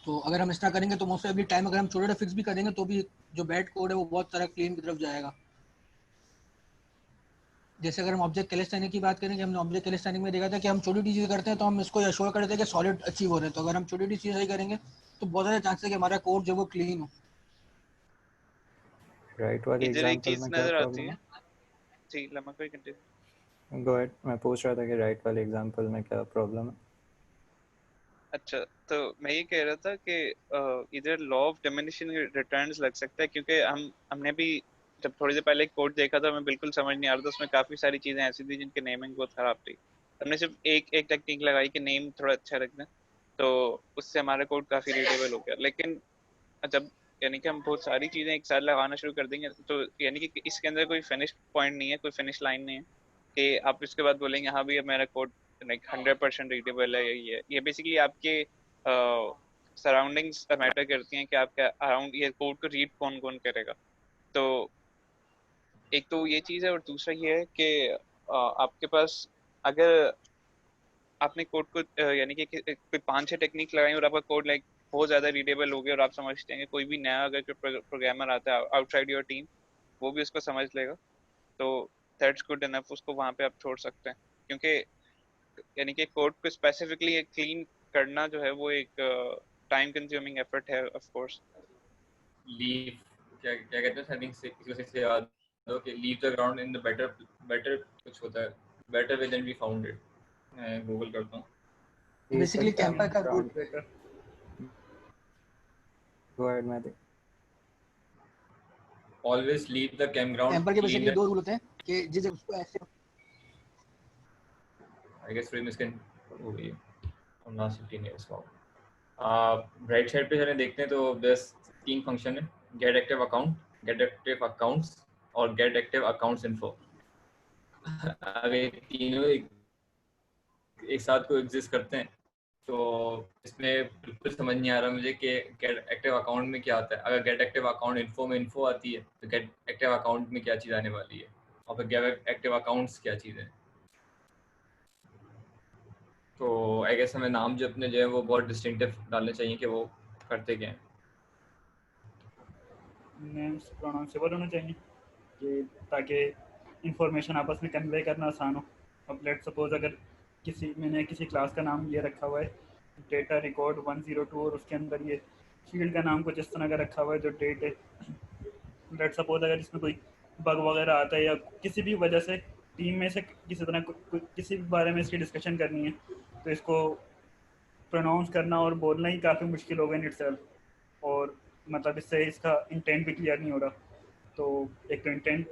तो अगर हम इस तरह करेंगे तो मोस्ट ऑफ टाइम अगर हम छोटे छोटे फिक्स भी करेंगे तो भी जो बैड कोड है वो बहुत सारा क्लीन की तरफ जाएगा। जैसे अगर हम ऑब्जेक्ट कैलिस्टेनिक की बात करें कि हमने ऑब्जेक्ट कैलिस्टेनिक में देखा था कि हम छोटी चीज़ें करते हैं तो हम इसको एश्योर करते हैं कि सॉलिड अचीव हो रहे हैं। तो अगर हम छोटी चीज़ें सही करेंगे तो बहुत सारे चांसेस है कि हमारा कोड जो वो क्लीन हो। राइट वाले एग्जांपल में क्या प्रॉब्लम है? जी लम्हा कोई कंटिन्यू। गो अहेड, मैं पूछ रहा था कि राइट वाले एग्जांपल में क्या प्रॉब्लम है? अच्छा, तो मैं ये कह रहा था कि इधर लॉ ऑफ डिमिनिशिंग रिटर्न्स लग सकता है, क्योंकि हमने भी जब थोड़ी देर पहले कोड देखा था, मैं बिल्कुल समझ नहीं आ रहा था, उसमें काफी सारी चीजें ऐसी थी जिनके नेमिंग बहुत खराब थी। हमने सिर्फ एक टेक्निक लगाई कि नेम थोड़ा अच्छा रख दें, तो उससे हमारा कोड काफी रीडेबल हो गया। लेकिन जब यानी कि हम बहुत सारी चीजें एक साथ लगाना शुरू कर देंगे तो यानी कि इसके अंदर कोई फिनिश पॉइंट नहीं है, कोई फिनिश लाइन नहीं है कि आप इसके बाद बोलेंगे हाँ भी अब मेरा कोड लाइक 100% रीडेबल है। ये बेसिकली आपके सराउंडिंग्स मैटर करती हैं कि आपका अराउंड ये कोड को रीड कौन कौन करेगा। तो एक तो ये चीज़ है, और दूसरा ये है कि आपके पास अगर आपने कोड को यानी कि कोई 5-6 टेक्निक लगाई और आपका कोड लाइक बहुत ज़्यादा रीडेबल हो गया और आप समझते हैं कि कोई भी नया अगर कोई प्रोग्रामर आता है आउटसाइड योर टीम वो भी उसको समझ लेगा, तो दैट्स गुड इनफ, उसको वहाँ पे आप छोड़ सकते हैं। क्योंकि यानी कि कोड को स्पेसिफिकली क्लीन करना जो है वो एक टाइम कंज्यूमिंग एफर्ट है ऑफ कोर्स। लीव क्या कहते हैं, आई थिंक से याद हो कि leave the ground in the better कुछ होता है, better way than we found it. मैं गूगल करता हूं बेसिकली कैंपर का रूल। Go ahead Mehdi. Always leave the campground. Camper के बेसिकली दो रूल होते हैं कि जिस उसको ऐसे आई गेस फ्रेम इसके हो गई not 15 years wow. Right side पे चलें देखते हैं तो बस 3 फंक्शन है, gate active account, gate active accounts और गेट एक्टिव अकाउंट्स इन्फो। अगर तीनों एक साथ को एग्जिस्ट करते हैं तो इसमें बिल्कुल समझ नहीं आ रहा मुझे कि गेट एक्टिव अकाउंट में क्या आता है। अगर गेट एक्टिव अकाउंट इन्फो में इन्फो आती है तो गेट एक्टिव अकाउंट में क्या चीज़ आने वाली है, और फिर गेट एक्टिव अकाउंट्स क्या चीज़ है। तो आई गेस हमें नाम जो अपने जो है वो बहुत डिस्टिंक्टिव डालने चाहिए कि वो करते क्या हैं। नेम्स प्रोनाउंसेबल होने चाहिए कि ताकि इंफॉर्मेशन आपस में कन्वे करना आसान हो। अब लेट सपोज अगर मैंने किसी क्लास का नाम ये रखा हुआ है डेटा रिकॉर्ड 102 और उसके अंदर ये फील्ड का नाम कुछ इस तरह का रखा हुआ है जो डेट है। लेट सपोज अगर इसमें कोई बग वगैरह आता है या किसी भी वजह से टीम में से किसी तरह किसी भी बारे में इसकी डिस्कशन करनी है तो इसको प्रोनाउंस करना और बोलना ही काफ़ी मुश्किल होगा इन इटसेल्फ, और मतलब इससे इसका इंटेंट भी क्लियर नहीं हो रहा। तो एक तो इंटेंट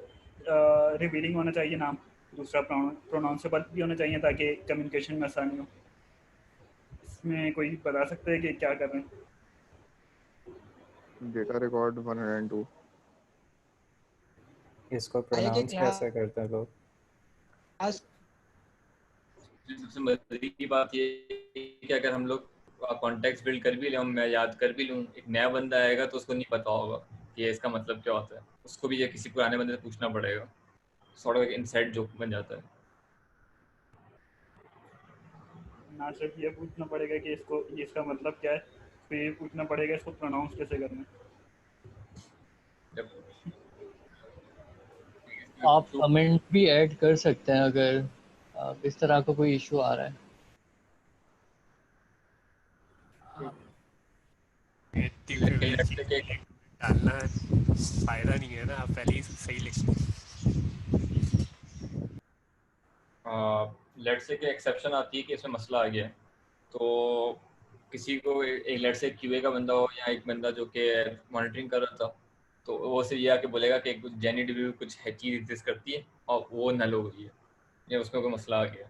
रिवीलिंग होना चाहिए नाम, दूसरा प्रोनाउंसेबल भी होना चाहिए ताकि कम्युनिकेशन में आसानी हो। इसमें कोई बता सकता है कि क्या कर रहे हैं? डेटा रिकॉर्ड 102 इसको प्रोनाउंस कैसे करते हैं लोग? सबसे मजेदार की बात ये कि अगर हम लोग कॉन्टेक्स्ट बिल्ड कर भी लें, मैं याद कर भी लूँ, एक नया बंदा आएगा तो उसको नहीं पता होगा कि इसका मतलब क्या होता है, उसको भी ये किसी पुराने बंदे से पूछना पड़ेगा। सॉर्ट ऑफ एक इनसाइड जोक बन जाता है। ना सिर्फ ये पूछना पड़ेगा कि इसका मतलब क्या है, तो ये पूछना पड़ेगा इसको प्रोनाउंस कैसे करना है। आप कमेंट भी ऐड कर सकते हैं अगर इस तरह का कोई इशू आ रहा है। डालना फायदा नहीं है ना, आप पहले ही सही लिखो। लेट्स से कि एक्सेप्शन आती है कि इसमें मसला आ गया है, तो किसी को एक लेट्स से क्यूए का बंदा हो या एक बंदा जो कि मॉनिटरिंग कर रहा था, तो वो सिर्फ ये आके बोलेगा कि कुछ जेनीडीबी में कुछ है चीज़ एग्जिस्ट करती है और वो नल हो गई है या उसमें कोई मसला आ गया।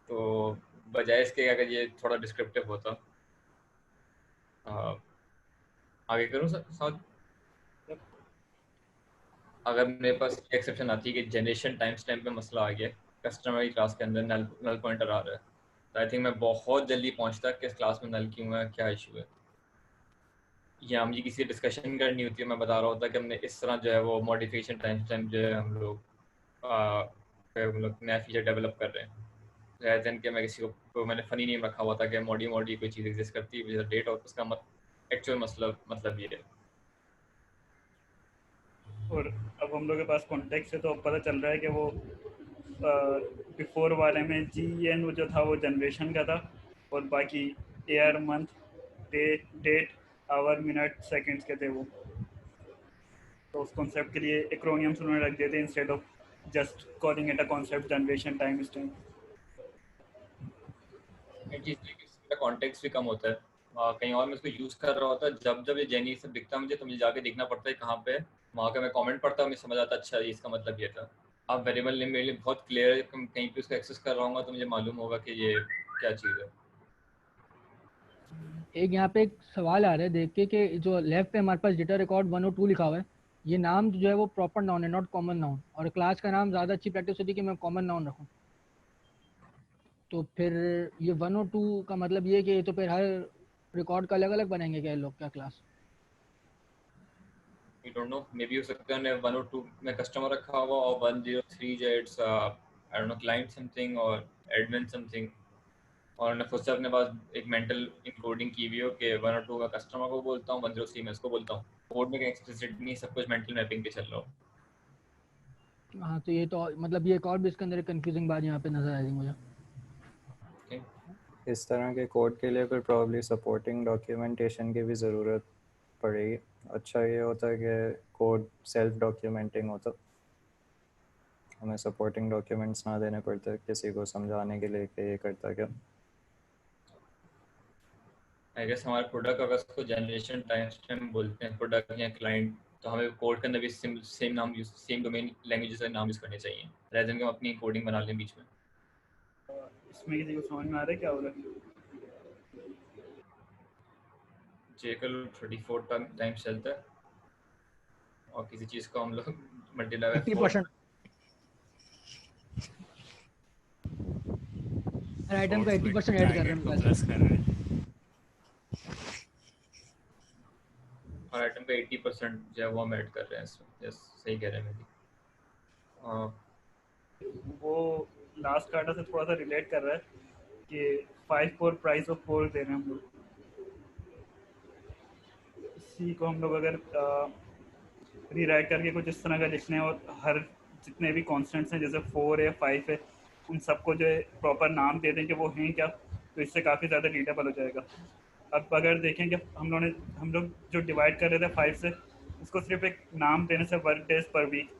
तो बजाय इसके अगर ये थोड़ा डिस्क्रिप्टिव होता, आगे करूँ सर? अगर मेरे पास एक्सेप्शन आती है कि जनरेशन टाइम स्टैम्प में मसला आ गया, कस्टमर की क्लास के अंदर नल पॉइंटर आ रहा है, तो आई थिंक मैं बहुत जल्दी पहुंचता कि इस क्लास में नल क्यों है, क्या इशू है, या मुझे किसी डिस्कशन करनी होती है। मैं बता रहा होता कि हमने इस तरह जो है वो मॉडिफिकेशन टाइम स्टैम्प जो है हम लोग नया फीचर डेवलप कर रहे हैं, rather than कि मैं किसी को मैंने फनी नेम रखा हुआ था कि मॉडी कोई चीज़ एग्जिस्ट करती है विद डेट और उसका एक्चुअल मतलब ये है। और अब हम लोग के पास कॉन्टेक्स्ट है तो अब पता चल रहा है कि वो बिफोर वाले में GN जो था वो जनरेशन का था और बाकी year month date hour minute seconds के थे वो। तो उस कॉन्सेप्ट के लिए एक्रोनियम्स उन्होंने रख दिए थे instead of just calling it a concept generation time stamp. Context भी कम होता है, कहीं और मैं इसको यूज़ कर रहा होता, जब ये जेनी सब दिखता मुझे तो मुझे जाके देखना पड़ता है कहाँ पे, वहाँ का मैं कमेंट पढ़ता हूँ, मुझे समझ आता अच्छा ये इसका मतलब ये था। अब वेरिएबल नेम मेरे लिए बहुत क्लियर है, कहीं पे उसको एक्सेस कर रहा हूँ तो मुझे मालूम होगा कि ये क्या चीज़ है। एक यहाँ पे एक सवाल आ रहा है देख के कि जो लेफ्ट पे हमारे पास डेटा रिकॉर्ड 102 लिखा हुआ है, ये नाम जो है वो प्रॉपर नाउन है, नॉट कॉमन नाउन, और क्लास का नाम ज़्यादा अच्छी प्रैक्टिस होती है कि मैं कॉमन नाउन रखूँ। तो फिर ये 102 का मतलब ये कि तो फिर हर रिकॉर्ड का अलग अलग बनाएंगे क्या लोग, क्या class? I don't know, maybe हो सकता है 102 में कस्टमर रखा हुआ और 103 जो it's I don't know client something और एडमिन समथिंग, और मैं खुद से अपने पास एक मेंटल इंकोडिंग की हुई हो कि 102 का कस्टमर को बोलता हूँ, 103 में इसको बोलता हूँ। कोड में कहीं एक्सप्लिसिट नहीं, सब कुछ मेंटल मैपिंग पे चल रहा हो। हाँ, तो ये तो मतलब ये एक और भी इसके अंदर एक कंफ्यूजिंग बात यहाँ पे नजर आ रही मुझे। इस तरह के कोड के लिए फिर प्रॉब्ली सपोर्टिंग डॉक्यूमेंटेशन की भी ज़रूरत पड़ेगी। अच्छा ये होता है कि कोड सेल्फ डॉक्यूमेंटिंग होता, हमें सपोर्टिंग डॉक्यूमेंट्स ना देने पड़ते किसी को समझाने के लिए कि ये करता क्या। आई गेस हमारे प्रोडक्ट अगर उसको जनरेशन टाइम स्टैम्प बोलते हैं प्रोडक्ट या क्लाइंट, तो हमें कोड के अंदर भी सेम नाम यूज, सेम डोमेन लैंग्वेज से नाम यूज़ करने चाहिए, rather than कि हम अपनी कोडिंग बना लें बीच में। इसमें किसी को समझ में आ रहा है क्या हो रहा है? हिस्टोरिकल 34 टाइम्स चलता है और किसी चीज को हम लोग मल्टीप्लाई 80% हर आइटम का 80% ऐड कर रहे हैं प्लस कर रहे हैं और आइटम का 80% जो है वो हम ऐड कर रहे हैं इसमें। यस सही कह रहे हैं मेरी। वो लास्ट कार्डा से थोड़ा सा रिलेट कर रहा है कि 5 4 प्राइस ऑफ 4 दे रहे हैं हम लोग। इसी को हम लोग अगर रीराइट करके कुछ इस तरह का लिखने और हर जितने भी कॉन्स्टेंट्स हैं जैसे 4 है 5 है उन सबको जो है प्रॉपर नाम दे दें कि वो हैं क्या, तो इससे काफ़ी ज़्यादा रीडेबल हो जाएगा। अब अगर देखें कि हम लोग जो डिवाइड कर रहे थे 5 से, उसको सिर्फ एक नाम देने से वर्क डेज पर वीक,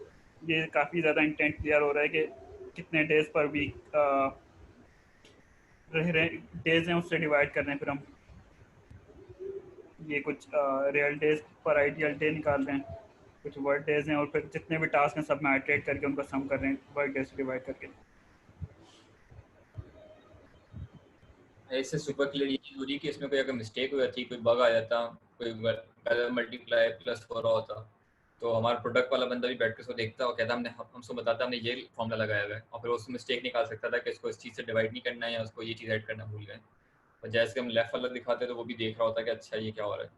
ये काफ़ी ज़्यादा इंटेंट क्लियर हो रहा है कि कितने डेज पर वीक डेज हैं उससे डिवाइड कर रहे हैं। फिर हम ये कुछ रियल डेज पर आइडियल डे निकाल रहे हैं, कुछ वर्क डेज हैं और फिर जितने भी टास्क हैं सब में आइटरेट करके उनका सम कर रहे हैं वर्क डेज से डिवाइड करके। इससे सुपर क्लियर ये चीज हो रही कि इसमें कोई अगर मिस्टेक हो जाती, कोई बग आ जाता, कोई मल्टीप्लाई प्लस हो रहा होता, तो हमारा प्रोडक्ट वाला बंदा भी बैठ के उसको देखता और कहता हमसे बताता हमने ये फॉर्मूला लगाया हुआ है, और फिर उसको मिस्टेक निकाल सकता था कि इसको इस चीज़ से डिवाइड नहीं करना है या उसको ये चीज़ ऐड करना भूल गए। और जैसे हम लेफ्ट वाला दिखाते तो वो भी देख रहा होता कि अच्छा ये क्या हो रहा है।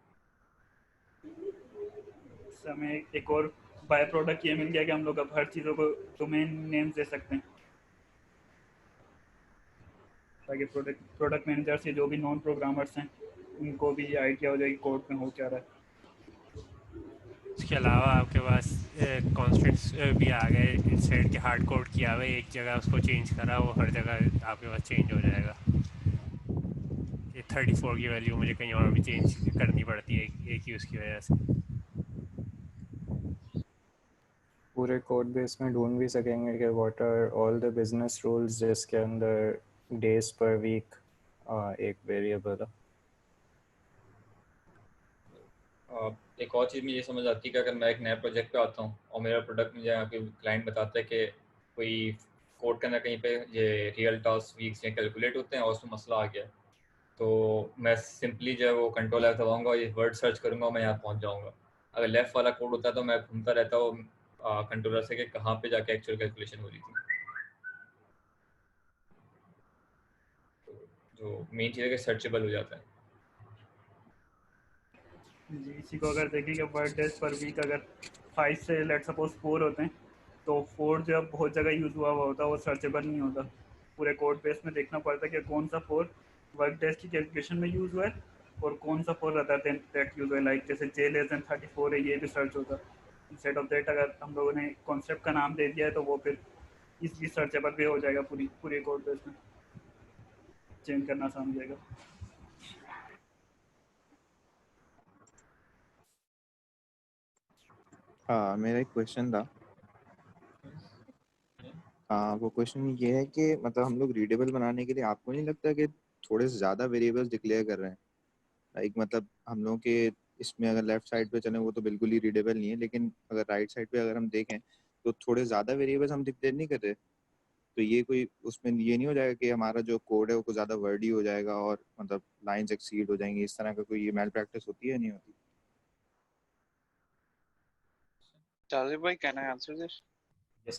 हमें एक और बाय प्रोडक्ट ये मिल गया कि हम लोग अब हर चीज़ों को डोमेन नेम्स दे सकते हैं ताकि प्रोडक्ट मैनेजर से जो भी नॉन प्रोग्रामर्स हैं उनको भी आइडिया हो जाएगी कोड में हो क्या रहा है। इसके अलावा आपके पास कॉन्स्टेंट्स भी आ गए, इंस्टेड के हार्ड कोड किया हुआ है, एक जगह उसको चेंज करा वो हर जगह आपके पास चेंज हो जाएगा। ये 34 की वैल्यू मुझे कहीं और भी चेंज करनी पड़ती है एक यूज़ की वजह से। पूरे कोड बेस में ढूंढ भी सकेंगे कि what are all the business rules जिसके अंदर डेज पर वीक एक वेरिएबल है। एक और चीज़ मुझे समझ आती है कि अगर मैं एक नए प्रोजेक्ट पे आता हूँ और मेरा प्रोडक्ट मुझे यहाँ पे क्लाइंट बताता है कि कोई कोड के अंदर कहीं पे ये रियल टास्क वीक्स या कैलकुलेट होते हैं और उसमें मसला आ गया, तो मैं सिंपली जो है वो कंट्रोल F दबाऊंगा और ये वर्ड सर्च करूंगा और मैं यहाँ पहुँच जाऊँगा। अगर लेफ्ट वाला कोड होता है तो मैं घूमता रहता हूँ कंट्रोलर से कि कहाँ पे जाके एक्चुअल कैलकुलेशन हो रही थी। जो मेन चीज़ है कि सर्चेबल हो जाता है। जी, इसी को अगर देखें कि वर्क डेज पर वीक अगर 5 से लेट सपोज 4 होते हैं तो 4 जब बहुत जगह यूज़ हुआ होता है वो सर्चेबल नहीं होता। पूरे कोड बेस में देखना पड़ता है कि कौन सा 4 वर्क डेज की कैलकुलेशन में यूज़ हुआ है और कौन सा 4 अदर देन दैट यूज़ हुआ है। लाइक जैसे J<34 है, ये भी सर्च होता। इंस्टेड ऑफ दैट अगर हम लोगों ने कॉन्सेप्ट का नाम दे दिया है तो वो फिर इजली सर्चेबल भी हो जाएगा। पूरी कोड बेस में चेंज करना आसान हो जाएगा। हाँ, मेरा एक क्वेश्चन था। वो क्वेश्चन ये है कि मतलब हम लोग रीडेबल बनाने के लिए आपको नहीं लगता कि थोड़े से ज़्यादा वेरिएबल्स डिक्लेयर कर रहे हैं? लाइक मतलब हम लोग के इसमें अगर लेफ्ट साइड पे चलें वो तो बिल्कुल ही रीडेबल नहीं है, लेकिन अगर राइट साइड पे अगर हम देखें तो थोड़े ज़्यादा वेरिएबल्स हम डिक्लेयर नहीं कर रहे। तो ये कोई उसमें ये नहीं हो जाएगा कि हमारा जो कोड है वो कुछ ज़्यादा वर्डी हो जाएगा और मतलब लाइंस एक्सीड हो जाएंगी? इस तरह का कोई ये मैल प्रैक्टिस होती है नहीं होती? Tajib भाई, can I answer this? Yes.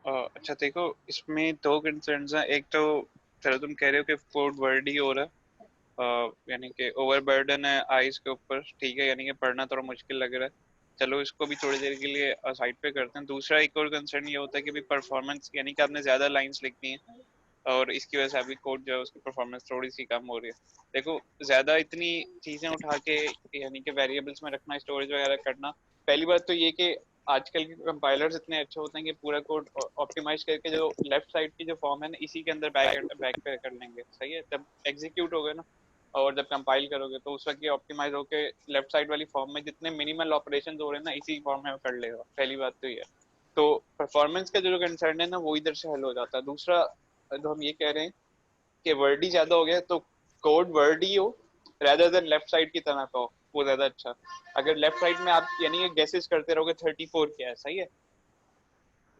अच्छा देखो, इसमें दो कंसर्न्स हैं। एक तो चलो तुम कह रहे हो कि कोड वर्डी हो रहा है, यानी कि ओवरबर्डन है आईज के ऊपर, ठीक है, यानी कि पढ़ना थोड़ा मुश्किल लग रहा है। चलो इसको भी थोड़ी देर के लिए साइड पे करते हैं। दूसरा एक और कंसर्न ये होता है कि भी परफॉर्मेंस, यानी कि आपने ज़्यादा लाइंस लिखनी है और इसकी वजह से आपकी कोड जो है उसकी परफॉर्मेंस थोड़ी सी कम हो रही है। देखो, ज़्यादा इतनी चीज़ें उठा के यानी कि वेरिएबल्स में रखना, स्टोरेज वगैरह करना, पहली बात तो ये कि आजकल के कंपाइलर्स इतने अच्छे होते हैं कि पूरा कोड ऑप्टिमाइज करके जो लेफ्ट साइड की जो फॉर्म है ना इसी के अंदर बैक पे कर लेंगे। सही है, जब एग्जीक्यूट होगा ना और जब कंपाइल करोगे तो उस वक्त ये ऑप्टिमाइज होके लेफ्ट साइड वाली फॉर्म में जितने मिनिमल ऑपरेशंस हो रहे हैं ना इसी फॉर्म में कर लेगा। पहली बात तो ये, तो परफॉर्मेंस का जो कंसर्न है ना वो इधर से हल हो जाता है। दूसरा तो हम ये कह रहे हैं कि वर्डी ज्यादा हो गया तो कोड वर्डी हो rather than लेफ्ट साइड की तरह का हो, वो ज्यादा अच्छा। अगर लेफ्ट साइड में आप यानी गेसेस करते रहोगे 34 क्या है, सही है,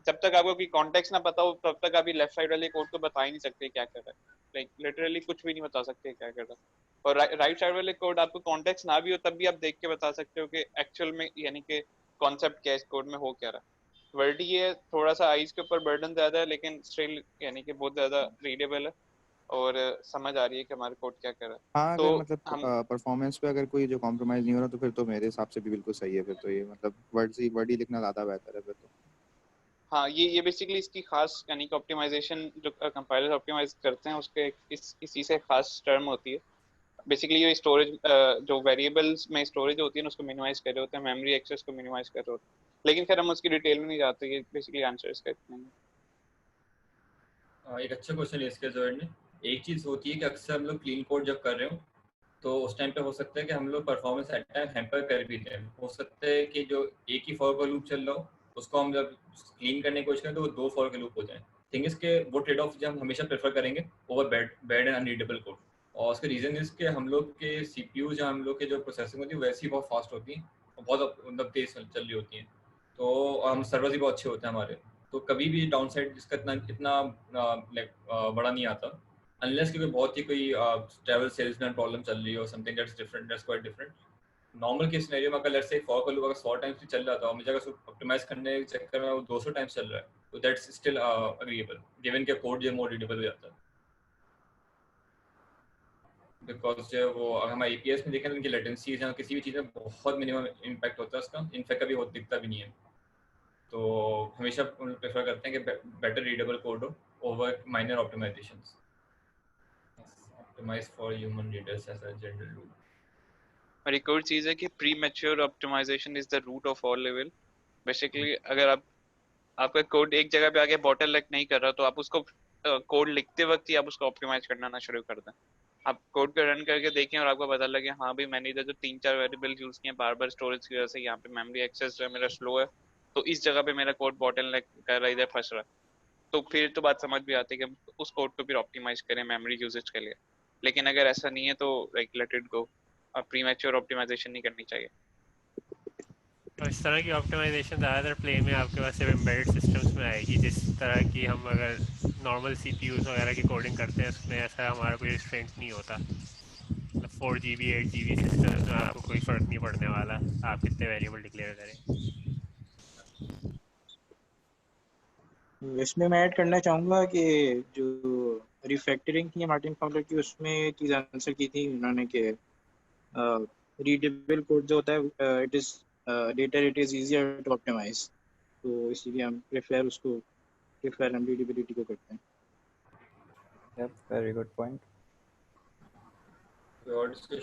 जब तक आपको कोई कॉन्टेक्स्ट ना पता हो तब तक आप लेफ्ट साइड वाले कोड को बता ही नहीं सकते क्या कर रहा है, लाइक लिटरली कुछ भी नहीं बता सकते क्या कर रहा है। और राइट साइड वाले कोड आपको कॉन्टेक्स्ट ना भी हो तब भी आप देख के बता सकते हो कि एक्चुअल में यानी कि कॉन्सेप्ट क्या है इस कोड में हो क्या रहा है। वर्डी ये थोड़ा सा आईज के ऊपर बर्डन ज्यादा है लेकिन स्टिल यानी कि बहुत ज्यादा रीडेबल है और समझ आ रही है कि हमारा कोड क्या कर रहा है। हाँ, तो अगर मतलब हम परफॉर्मेंस पे अगर कोई जो कॉम्प्रोमाइज नहीं हो रहा तो फिर तो मेरे हिसाब से भी बिल्कुल सही है। फिर तो ये मतलब वर्ड ही लिखना ज़्यादा बेहतर है फिर तो। हाँ, ये बेसिकली इसकी खास यानी कि ऑप्टिमाइजेशन जो कंपाइलर ऑप्टिमाइज करते हैं उसके इसी से खास टर्म होती है। बेसिकली ये स्टोरेज जो वेरिएबल्स में स्टोरेज होती है ना उसको मिनिमाइज कर रहे होते हैं, मेमोरी एक्सेस को मिनिमाइज कर रहे होते हैं। लेकिन खैर हम उसकी डिटेल में नहीं जाते, ये बेसिकली आंसर इसका इतना ही है। एक अच्छा क्वेश्चन है इसके जवाब में। एक चीज़ होती है कि अक्सर हम लोग क्लीन कोड जब कर रहे हो तो उस टाइम पे हो सकता है कि हम लोग परफॉर्मेंस एट टाइम हैम्पर कर भी दें। हो सकता है कि जो एक ही फॉर का लूप चल रहा हो उसको हम जब क्लीन करने की कोशिश करें तो वो 2 फॉर के लूप हो जाए। थिंग इज के वो ट्रेड ऑफ जो हम हमेशा प्रेफर करेंगे over bad and unreadable code. और उसका रीज़न इज के हम लोग के CPU या हम लोग के जो प्रोसेसिंग होती है वैसी बहुत फास्ट होती है और बहुत मतलब तेज चल रही होती हैं। तो हम सर्वर्स भी बहुत अच्छे होते हैं हमारे, तो कभी भी डाउन साइड इसका इतना बड़ा नहीं आता अनलेस कि कोई बहुत ही कोई ट्रैवल सेल्समैन प्रॉब्लम चल रही हो, something that's different, that's quite different. Normal case scenario में अगर लेट्स से फॉर का लूप अगर 100 टाइम्स भी चल रहा था और मुझे अगर ऑप्टिमाइज करने के चक्कर में वो 200 टाइम्स चल रहा है तो दैट्स स्टिल अग्रीएबल गिवन के कोड जो मोर रीडेबल हो जाता है। बिकॉज जो वो अगर हम APIs में देखें तो उनकी लेटेंसी या किसी भी चीज़ में बहुत मिनिमम इम्पैक्ट होता है उसका, इनफैक्ट कभी बहुत दिखता भी नहीं है। तो हमेशा प्रेफर करते हैं कि बेटर रीडेबल कोड हो over minor optimisations. Optimise for human readers as a general rule. और एक और चीज़ है कि premature optimisation is the root of all level. Basically अगर आपका कोड एक जगह पे आके बॉटल नेक नहीं कर रहा तो आप उसको कोड लिखते वक्त ही आप उसको ऑप्टिमाइज करना ना शुरू कर दें। आप कोड को रन करके देखें और आपको पता लगे हाँ भाई मैंने इधर जो 3-4 वेरिएबल यूज किए बार बार स्टोरेज की वजह से यहाँ पे मेमोरी एक्सेस जो है मेरा स्लो है, तो इस जगह पे मेरा कोड बॉटल नेक कर रहा है, इधर फंस रहा है। तो फिर तो बात समझ भी आती है कि हम उस कोड को फिर ऑप्टिमाइज करें मेमोरी यूजेज के लिए। लेकिन अगर ऐसा नहीं है तो like let it go, premature optimisation नहीं करनी चाहिए। और इस तरह की ऑप्टिमाइजेशन ज़्यादातर प्ले में आपके पास सिर्फ एम्बेडेड सिस्टम्स में आएगी। जिस तरह की हम अगर नॉर्मल CPUs वगैरह की कोडिंग करते हैं उसमें ऐसा हमारा कोई रिस्ट्रेंट नहीं होता। 4GB 8GB सिस्टम में आपको कोई फ़र्क नहीं पड़ने वाला आप कितने वेरिएबल डिक्लेयर करें। इसमें मैं ऐड करना चाहूँगा कि जो रिफैक्टरिंग थी मार्टिन फॉगलर की उसमें ये चीज़ आंसर की थी उन्होंने कि रीडेबल कोड जो होता है it is later it is easier to optimise, तो इसीलिए हम प्रेफर हम रीडेबिलिटी को करते हैं। Yep, very good point.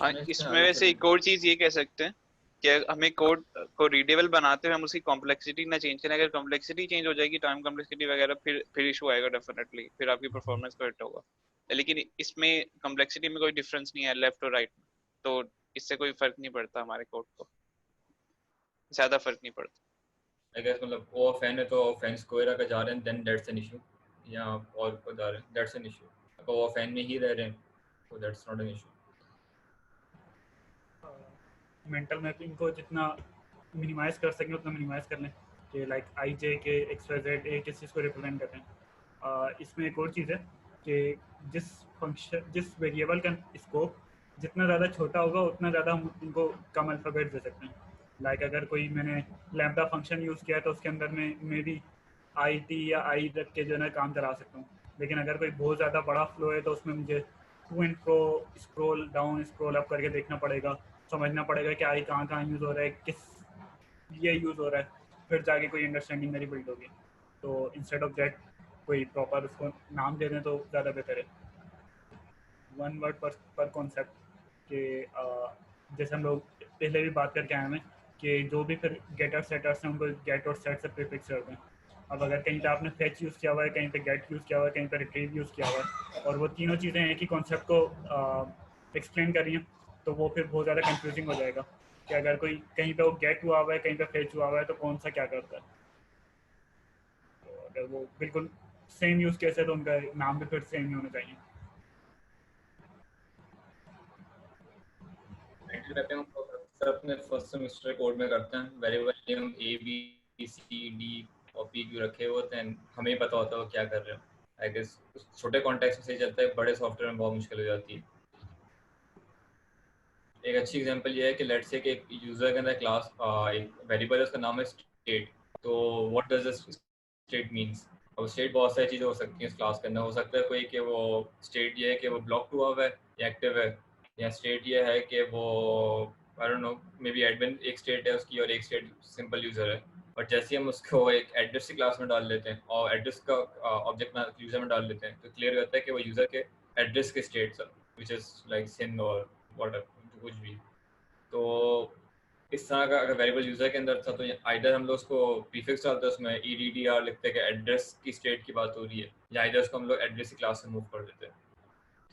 हाँ, इसमें वैसे एक और चीज़ ये कह सकते हैं कि हमें कोड को रीडेबल बनाते हुए हम उसकी कॉम्प्लेक्सिटी ना चेंज करें। अगर कॉम्प्लेक्सिटी चेंज हो जाएगी टाइम कॉम्प्लेक्सिटी वगैरह फिर इशू आएगा डेफिनेटली, फिर आपकी परफॉर्मेंस को हिट होगा। लेकिन इसमें कॉम्प्लेक्सिटी में कोई डिफरेंस नहीं है लेफ्ट और राइट में, तो इससे कोई फर्क नहीं पड़ता, हमारे कोड को ज़्यादा फर्क नहीं पड़ता। आई गेस मतलब वो फैन है तो फैन स्क्वायर अगर जा रहे हैं देन दैट्स एन इशू, या और को जा रहे हैं दैट्स एन इशू। अगर वो फैन में ही रह रहे हैं तो that's not an issue. Mental mapping को जितना मिनिमाइज कर सकें उतना मिनिमाइज कर लें कि लाइक IJ के XYZ एक इस चीज़ को रिप्रेजेंट करते हैं। इसमें एक और चीज़ है कि जिस वेरिएबल का स्कोप जितना ज़्यादा छोटा होगा उतना ज़्यादा हम उनको कम अल्फ़ाबेट दे सकते हैं। लाइक अगर कोई मैंने लैम्बडा फंक्शन यूज़ किया है तो उसके अंदर में मे बी IT या I रख के जो है ना काम चला सकता हूँ। लेकिन अगर कोई बहुत ज़्यादा बड़ा फ्लो है तो उसमें मुझे to and fro scroll down scroll up करके देखना पड़ेगा, समझना पड़ेगा कि I कहाँ यूज़ हो रहा है, किस लिए यूज़ हो रहा है, फिर जाके कोई अंडरस्टैंडिंग मेरी बिल्ड होगी। तो इंस्टेड ऑफ दैट कोई प्रॉपर उसको नाम दे दें तो ज़्यादा बेहतर है। वन वर्ड पर कॉन्सेप्ट के जैसे हम लोग पहले भी बात करके आए हैं कि जो भी फिर गेटर सेटर्स हैं उनको गेट और सेट से प्रीफिक्स करते हैं। अब अगर कहीं पे आपने फेच यूज़ किया हुआ है, कहीं पे गेट यूज़ किया हुआ है, कहीं पे रिट्रीव यूज़ किया हुआ है और वो तीनों चीज़ें एक ही कॉन्सेप्ट को एक्सप्लेन कर रही हैं तो वो फिर बहुत ज़्यादा कंफ्यूजिंग हो जाएगा कि अगर कोई कहीं पे वो गेट हुआ हुआ है कहीं पे फेच हुआ हुआ है तो कौन सा क्या करता है। तो अगर वो बिल्कुल सेम यूज़ केस है तो उनका नाम भी फिर सेम ही होना चाहिए। मेंटल मैपिंग हम अक्सर अपने फर्स्ट सेमेस्टर कोड में करते हैं। Variable name A B C D और पीक व्यू रखे हुए होते हैं, हमें ही पता होता है वो क्या कर रहे हैं। आई गेस छोटे कॉन्टेक्स्ट में सही चलता है, बड़े सॉफ्टवेयर में बहुत मुश्किल हो जाती है। एक अच्छी एग्जांपल ये है कि लेट्स से कि एक यूजर के अंदर क्लास एक वेरिएबल है, उसका नाम है स्टेट। तो व्हाट डज स्टेट मींस? अब स्टेट बहुत सारी चीज़ें हो सकती हैं इस क्लास के अंदर। हो सकता है कोई कि वो स्टेट ये है कि वो ब्लॉक हुआ हुआ है या एक्टिव है, या स्टेट ये है कि वो I don't know may be admin एक स्टेट है उसकी और एक स्टेट सिंपल यूज़र है। और जैसे हम उसको एक एड्रेस की क्लास में डाल लेते हैं और एड्रेस का ऑब्जेक्ट में यूज़र में डाल लेते हैं, तो क्लियर होता है कि वो यूज़र के एड्रेस के स्टेट विच इज़ लाइक सिन और वॉट कुछ भी। तो इस तरह का अगर वेरिएबल यूजर के अंदर था तो आइदर हम लोग उसको प्रीफिक्स डालते हैं, उसमें EDDR लिखते हैं कि एड्रेस की स्टेट की बात हो रही है, या आइदर उसको हम लोग एड्रेस की क्लास से मूव कर देते हैं।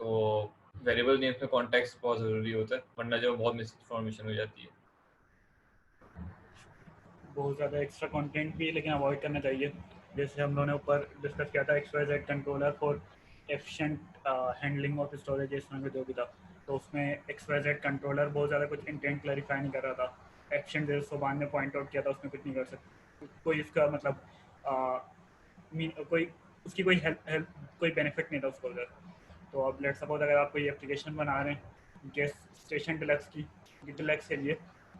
तो वेरिएबल नेम्स में कॉन्टेक्स्ट बहुत ज़रूरी होता है, वरना जो बहुत मिस इन्फॉर्मेशन हो जाती है। बहुत ज़्यादा एक्स्ट्रा कंटेंट भी लेकिन अवॉइड करना चाहिए। जैसे हम लोगों ने ऊपर डिस्कस किया था XYZ controller for efficient handling of storage, इस तरह का जो भी था। तो उसमें XYZ कंट्रोलर बहुत ज़्यादा कुछ इंटेंट क्लैरिफाई नहीं कर रहा था। एफिशिएंट जैसे सोबान ने पॉइंट आउट किया था, उसमें कुछ नहीं कर सकते कोई, इसका मतलब कोई उसकी कोई हेल्प कोई बेनिफिट नहीं था उसको उधर। तो अब लेट सपोज अगर आप कोई एप्लीकेशन बना रहे हैं गेस स्टेशन डिलक्स की डिलक्स के लिए,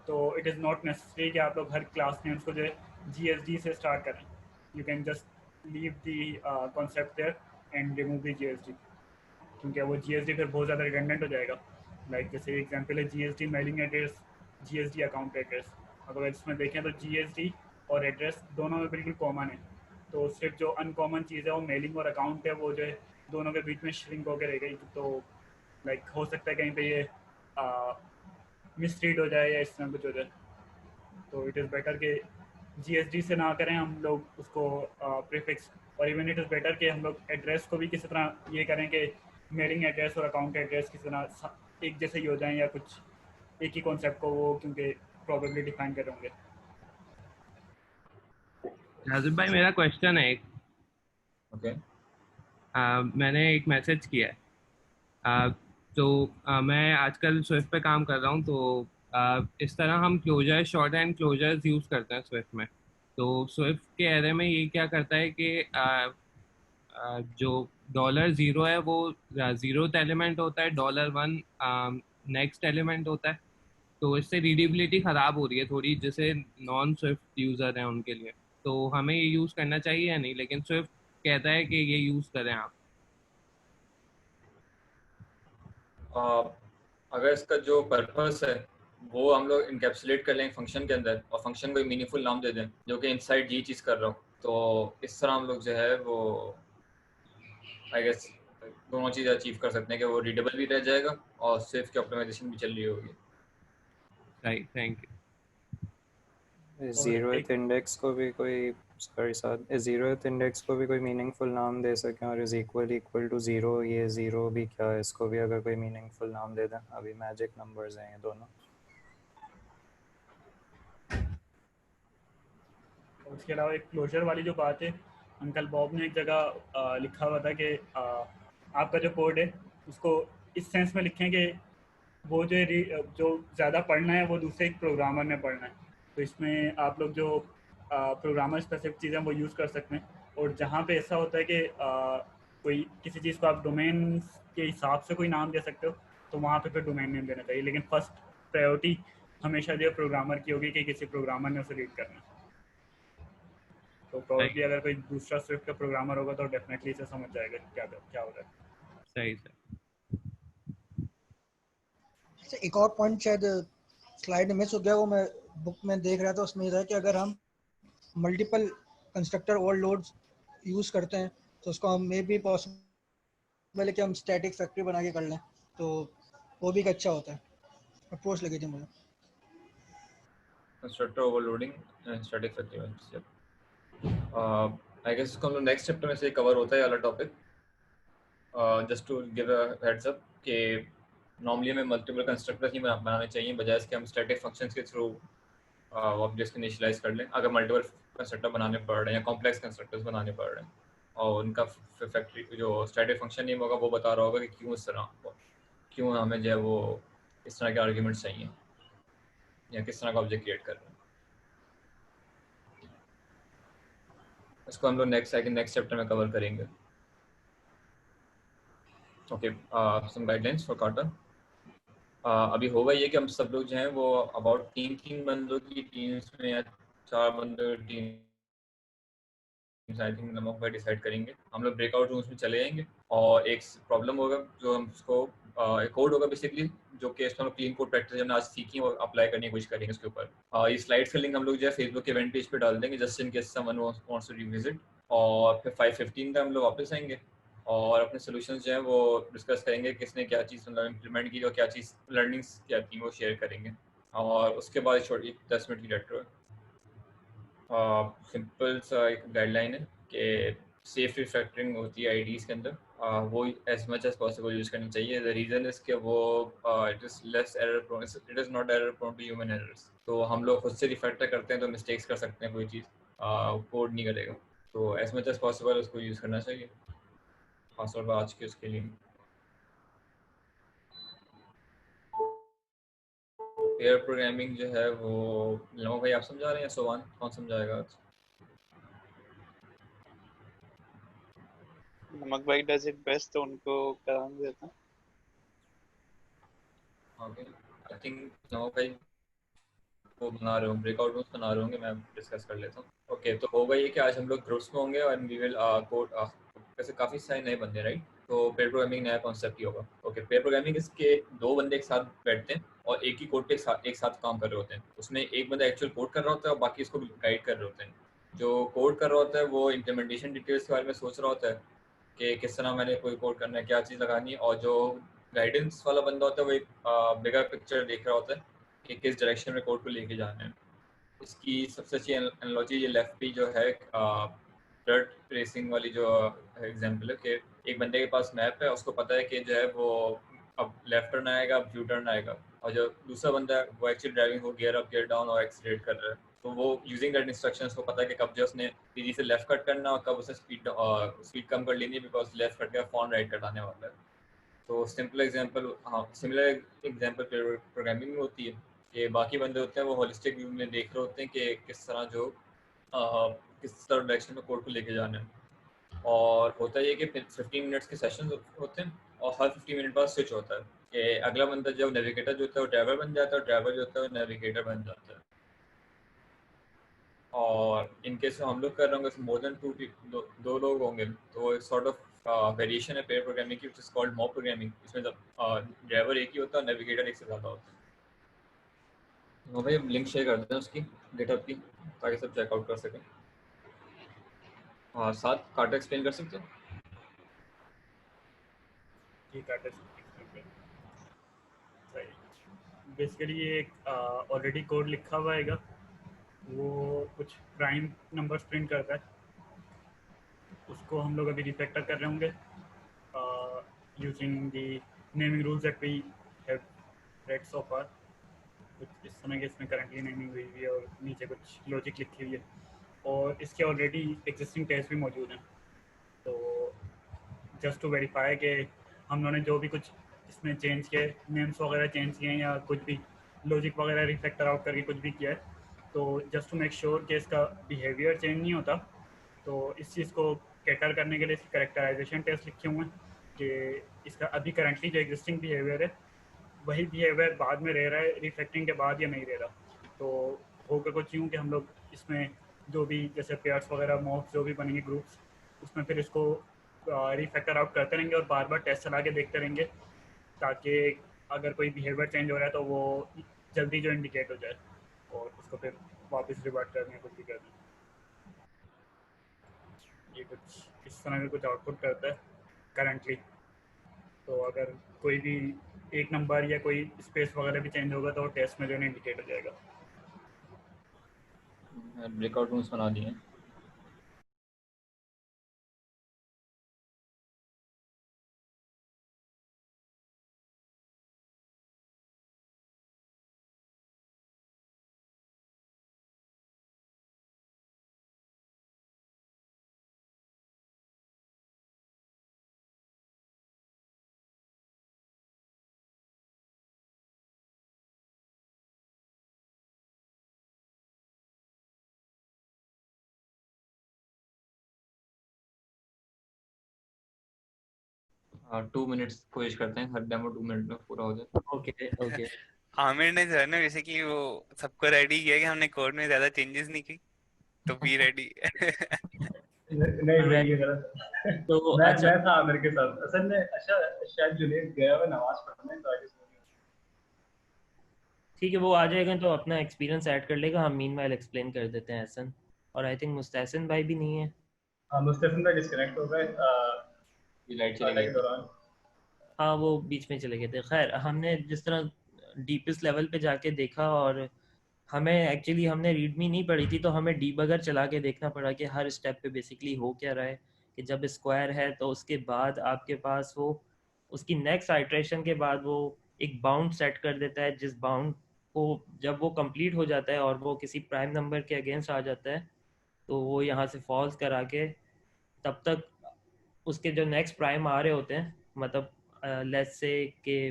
तो इट इज़ नॉट नेसेसरी कि आप लोग हर क्लास नेम्स को जो है GSD से स्टार्ट करें। You can just leave the concept there and remove the GSD, क्योंकि वो GSD फिर बहुत ज़्यादा रिडंडेंट हो जाएगा। लाइक जैसे एग्जांपल है GSD mailing address, GSD account address. अगर इसमें देखें तो GSD और एड्रेस दोनों में बिल्कुल कॉमन है। तो सिर्फ जो अनकॉमन चीज़ है वो मेलिंग और अकाउंट है, वो जो है दोनों के बीच में श्रिंक होकर रह गई। तो लाइक हो सकता है कहीं पे ये मिसरीड हो जाए या इस तरह कुछ हो जाए। तो इट इज़ बेटर कि GSD से ना करें हम लोग उसको प्रीफिक्स, और इवन इट इज़ बेटर कि हम लोग एड्रेस को भी किसी तरह ये करें कि मेलिंग एड्रेस और अकाउंट एड्रेस किसी तरह एक जैसे ही हो जाएं, या कुछ एक ही कॉन्सेप्ट को वो क्योंकि प्रॉबेबली डिफाइन कर होंगे। नाजिब भाई मेरा क्वेश्चन है एक। ओके। मैंने एक मैसेज किया है। मैं आजकल स्विफ्ट पे काम कर रहा हूँ, तो इस तरह हम closure short hand closures use करते हैं स्विफ्ट में। तो स्विफ्ट के एरे में ये क्या करता है कि जो $0 है वो 0th एलिमेंट होता है, $1 नेक्स्ट एलिमेंट होता है। तो इससे रीडेबिलिटी ख़राब हो रही है थोड़ी, जैसे नॉन स्विफ्ट यूज़र हैं उनके लिए। तो हमें ये यूज़ करना चाहिए या नहीं? लेकिन स्विफ्ट कहता है कि ये यूज़ करें आप। अगर इसका जो पर्पस है वो हम लोग इनकैप्सुलेट कर लें फंक्शन के अंदर, और फंक्शन को एक मीनिंगफुल नाम दे दें जो कि इनसाइड ये चीज़ कर रहा हो, तो इस तरह हम लोग जो है वो आई गेस दोनों चीज़ अचीव कर सकते हैं कि वो रीडेबल भी रह जाएगा और स्विफ्ट की ऑप्टिमाइजेशन भी चल रही होगी। Right, thank you. Zeroth index को भी कोई ज़ीरोथ इंडेक्स को भी कोई मीनिंगफुल नाम दे सकें, और इज इक्वल टू 0, ये 0 भी क्या है, इसको भी अगर कोई मीनिंगफुल नाम दे दें। अभी मैजिक नंबर्स हैं ये दोनों। उसके अलावा एक क्लोजर वाली जो बात है, अंकल बॉब ने एक जगह लिखा हुआ था कि आपका जो कोड है उसको इस सेंस में लिखें कि वो जो ज़्यादा पढ़ना है वो दूसरे एक प्रोग्रामर ने पढ़ना है। तो इसमें आप लोग जो प्रोग्रामर स्पेसिफिक चीज़ें वो यूज़ कर सकते हैं। और जहाँ पे ऐसा होता है कि कोई किसी चीज़ को आप डोमेन के हिसाब से कोई नाम दे सकते हो, तो वहाँ पे फिर डोमेन नेम देना चाहिए। लेकिन फर्स्ट प्रायोरिटी हमेशा जो प्रोग्रामर की होगी कि किसी प्रोग्रामर ने उसे रीड करना है। तो प्रॉब्लली अगर कोई दूसरा स्विफ्ट का प्रोग्रामर होगा तो डेफिनेटली इसे समझ जाएगा क्या हो रहा है। सही सर। एक और पॉइंट शायद स्लाइड में मिस हो गया, वो मैं बुक में देख रहा था, उसमें ये था कि अगर हम मल्टीपल कंस्ट्रक्टर ओवरलोड्स यूज़ करते हैं तो उसको हम मे भी पॉसिबल है कि हम स्टैटिक फैक्ट्री बना के कर लें, तो वो भी एक अच्छा होता है। अप्रोच लगी थी मुझे। Constructor overloading and static factory, I guess इसको हम लोग नेक्स्ट चैप्टर में से कवर होता है वाला topic. Just to give a heads up कि नॉर्मली हमें मल्टीपल कंस्ट्रक्टर ही बनाने चाहिए, बजाय इसके हम स्टैटिक फंक्शंस के थ्रू ऑब्जेक्ट्स को इनिशियलाइज कर लें अगर मल्टीपल कंस्ट्रक्टर बनाने पड़ रहे हैं या कॉम्प्लेक्स कंस्ट्रक्टर्स बनाने पड़ रहे हैं। और उनका फैक्ट्री जो स्टैटिक फंक्शन नेम होगा वो बता रहा होगा कि क्यों हमें जो है वो इस तरह के आर्ग्यूमेंट्स चाहिए या किस तरह का ऑब्जेक्ट क्रिएट कर रहे हैं। इसको हम लोग नेक्स्ट चैप्टर में कवर करेंगे। ओके, सम गाइडलाइंस फॉर काटा। अभी होगा ये कि हम सब लोग जो हैं वो अबाउट 3 बंदों की टीम्स में या 4 बंदों की टीम आई थिंक नमक भाई डिसाइड करेंगे। हम लोग ब्रेकआउट रूम्स में चले जाएंगे और एक प्रॉब्लम होगा जो हम उसको एक कोड होगा बेसिकली, जो कि हम लोग क्लीन कोड प्रैक्टिस हमने आज सीखी और अप्लाई करने की कोशिश करेंगे उसके ऊपर। ये स्लाइड्स का लिंक हम लोग जो है फेसबुक के इवेंट पेज पे डाल देंगे just in case someone wants to revisit. और फिर 5:15 तक हम लोग वापस आएंगे और अपने सोल्यूशंस जो हैं वो डिस्कस करेंगे, किसने क्या चीज़ मतलब इम्प्लीमेंट की और क्या चीज़ लर्निंग्स क्या थी वो शेयर करेंगे। और उसके बाद छोटी 10 मिनट की लेटर सिंपल सा एक गाइडलाइन है कि सेफ रिफैक्टरिंग होती है आईडीज़ के अंदर, वो as much as possible use करनी चाहिए। द रीज़न इज़ कि वो it is less error prone, it is not error prone to human errors. तो हम लोग खुद से रिफैक्टर करते हैं तो मिस्टेक्स कर सकते हैं, कोई चीज़ कोड नहीं करेगा। तो एज मच एज पॉसिबल उसको यूज़ करना चाहिए, खासतौर पर आज के उसके लिए। पेयर प्रोग्रामिंग जो है वो लमो भाई आप समझा रहे हैं, सोवान कौन समझाएगा आज? नमक भाई डज इट बेस्ट तो उनको कराने देता हूं। ओके, आई थिंक लमो भाई वो बना रहे हो, ब्रेकआउट रूम्स बना रहे होंगे, मैं डिस्कस कर लेता हूँ। ओके, तो होगा ये कि आज हम लोग ग्रुप्स में होंगे और वी विल कोड, वैसे काफ़ी सारे नए बंदे, राइट? तो पेयर प्रोग्रामिंग नया कॉन्सेप्ट ही होगा। ओके, पेयर प्रोग्रामिंग इसके 2 बंदे एक साथ बैठते हैं और एक ही कोड पे एक साथ काम कर रहे होते हैं। उसमें एक बंदा एक्चुअल कोड कर रहा होता है और बाकी इसको गाइड कर रहे होते हैं। जो कोड कर रहा होता है वो इम्प्लीमेंटेशन डिटेल्स के बारे में सोच रहा होता है कि किस तरह मैंने कोई कोड करना है, क्या चीज़ लगानी है, और जो गाइडेंस वाला बंदा होता है वो एक बिगर पिक्चर देख रहा होता है कि किस डायरेक्शन में कोड को लेके जाना है। इसकी सबसे अच्छी एनालॉजी ये लेफ्ट भी जो है ब्लड रेसिंग वाली जो एग्जांपल है कि एक बंदे के पास मैप है, उसको पता है कि जो है वो अब लेफ्ट टर्न आएगा, अब यू टर्न आएगा, और जो दूसरा बंदा है वो एक्चुअली ड्राइविंग हो गियर अप गियर डाउन और एक्सीलरेट कर रहा है। तो वो यूजिंग दैट इंस्ट्रक्शंस को पता है कि कब जो उसने तेजी से लेफ्ट कट करना और कब उसे स्पीड कम कर लेनी है, बिकॉज लेफ्ट कट के फॉर्न राइट कट आने वाला है। तो सिंपल एग्जांपल, हाँ सिमिलर एग्जांपल प्रोग्रामिंग में होती है कि बाकी बंदे होते हैं वो होलिस्टिक व्यू में देख रहे होते हैं कि किस तरह जो किस तरह डायरेक्शन में कोड को लेके जाना है। और होता है कि 15 मिनट्स के सेशन होते हैं और हर 15 मिनट बाद स्विच होता है कि अगला बंदा जो नेविगेटर जो होता है वो ड्राइवर बन जाता है और ड्राइवर जो होता है वो नेविगेटर बन जाता है। और इनकेस हम लोग कर रहे होंगे मोर देन दो लोग होंगे तो एक सॉर्ट ऑफ वेरिएशन है पेयर प्रोग्रामिंग की, which is called mob programming. इसमें ड्राइवर एक ही होता है, नेविगेटर एक से ज़्यादा होता है। तो भाई लिंक शेयर कर दें उसकी गिटहब की ताकि सब चेकआउट कर सकें। और साथ कार्टा एक्सप्लेन कर सकते हैं? ठीक है, बेसिकली ये एक ऑलरेडी कोड लिखा हुआ है, वो कुछ प्राइम नंबर्स प्रिंट करता है, उसको हम लोग अभी रिफैक्टर कर रहे होंगे using the naming rules that we have read so far. कुछ इस समय के इसमें करंटली नेमिंग हुई हुई है और नीचे कुछ लॉजिक लिखी हुई है और इसके ऑलरेडी एग्जिस्टिंग टेस्ट भी मौजूद हैं। तो जस्ट टू वेरीफाई कि हम लोगों ने जो भी कुछ इसमें चेंज किए, नेम्स वगैरह चेंज किए हैं या कुछ भी लॉजिक वगैरह रिफैक्टर आउट करके कुछ भी किया है, तो जस्ट टू मेक श्योर कि इसका बिहेवियर चेंज नहीं होता, तो इस चीज़ को कैटर करने के लिए इसकी करेक्टराइजेशन टेस्ट लिखे हुए हैं कि इसका अभी करंटली जो एग्जिस्टिंग बिहेवियर है वही बिहेवियर बाद में रह रहा है रिफैक्टिंग के बाद या नहीं रह रहा। तो होगा कुछ यूँ कि हम लोग इसमें जो भी जैसे पेयर्स वगैरह मॉब्स जो भी बनेंगे ग्रुप्स, उसमें फिर इसको रिफैक्टर आउट करते रहेंगे और बार बार टेस्ट चला के देखते रहेंगे ताकि अगर कोई बिहेवियर चेंज हो रहा है तो वो जल्दी जो इंडिकेट हो जाए और उसको फिर वापस रिवर्ट करने कुछ भी कर दें। ये कुछ इस तरह का कुछ आउटपुट करता है करंटली। तो अगर कोई भी एक नंबर या कोई स्पेस वगैरह भी चेंज होगा तो टेस्ट में जो है इंडिकेट हो जाएगा। ब्रेकआउट रूम्स बना दिए। 2 मिनट्स कोशिश करते हैं, हर डेमो 2 मिनट में पूरा हो जाए। Okay okay. आमिर ने जो है ना बेसिकली वो सबको रेडी किया कि हमने कोड में ज्यादा चेंजेस नहीं की, तो बी रेडी। नहीं नहीं, ये गलत है। तो मैं था आमिर के साथ असल में। अच्छा शायद जुनेद गया हुआ नमाज पढ़ने, तो आगे ठीक है, वो आ जाएगा तो अपना एक्सपीरियंस ऐड कर लेगा, हम मीनवाइल एक्सप्लेन कर देते हैं एहसन। और आई थिंक मुस्तहसिन भाई भी नहीं है। हाँ मुस्तफिन भाई डिस्कनेक्ट हो गए लाइट चली गई के दौरान। हाँ वो बीच में चले गए थे। खैर हमने जिस तरह डीपेस्ट लेवल पे जाके देखा, और हमें एक्चुअली हमने रीडमी नहीं पढ़ी थी, तो हमें डीबगर चला के देखना पड़ा कि हर स्टेप पे बेसिकली हो क्या रहा है। कि जब स्क्वायर है तो उसके बाद आपके पास वो उसकी नेक्स्ट आइट्रेशन के बाद वो एक बाउंड सेट कर देता है, जिस बाउंड को जब वो कंप्लीट हो जाता है और वो किसी प्राइम नंबर के अगेंस्ट आ जाता है, तो वो यहाँ से फॉल्स करा के तब तक उसके जो नेक्स्ट प्राइम आ रहे होते हैं, मतलब लेट्स से कि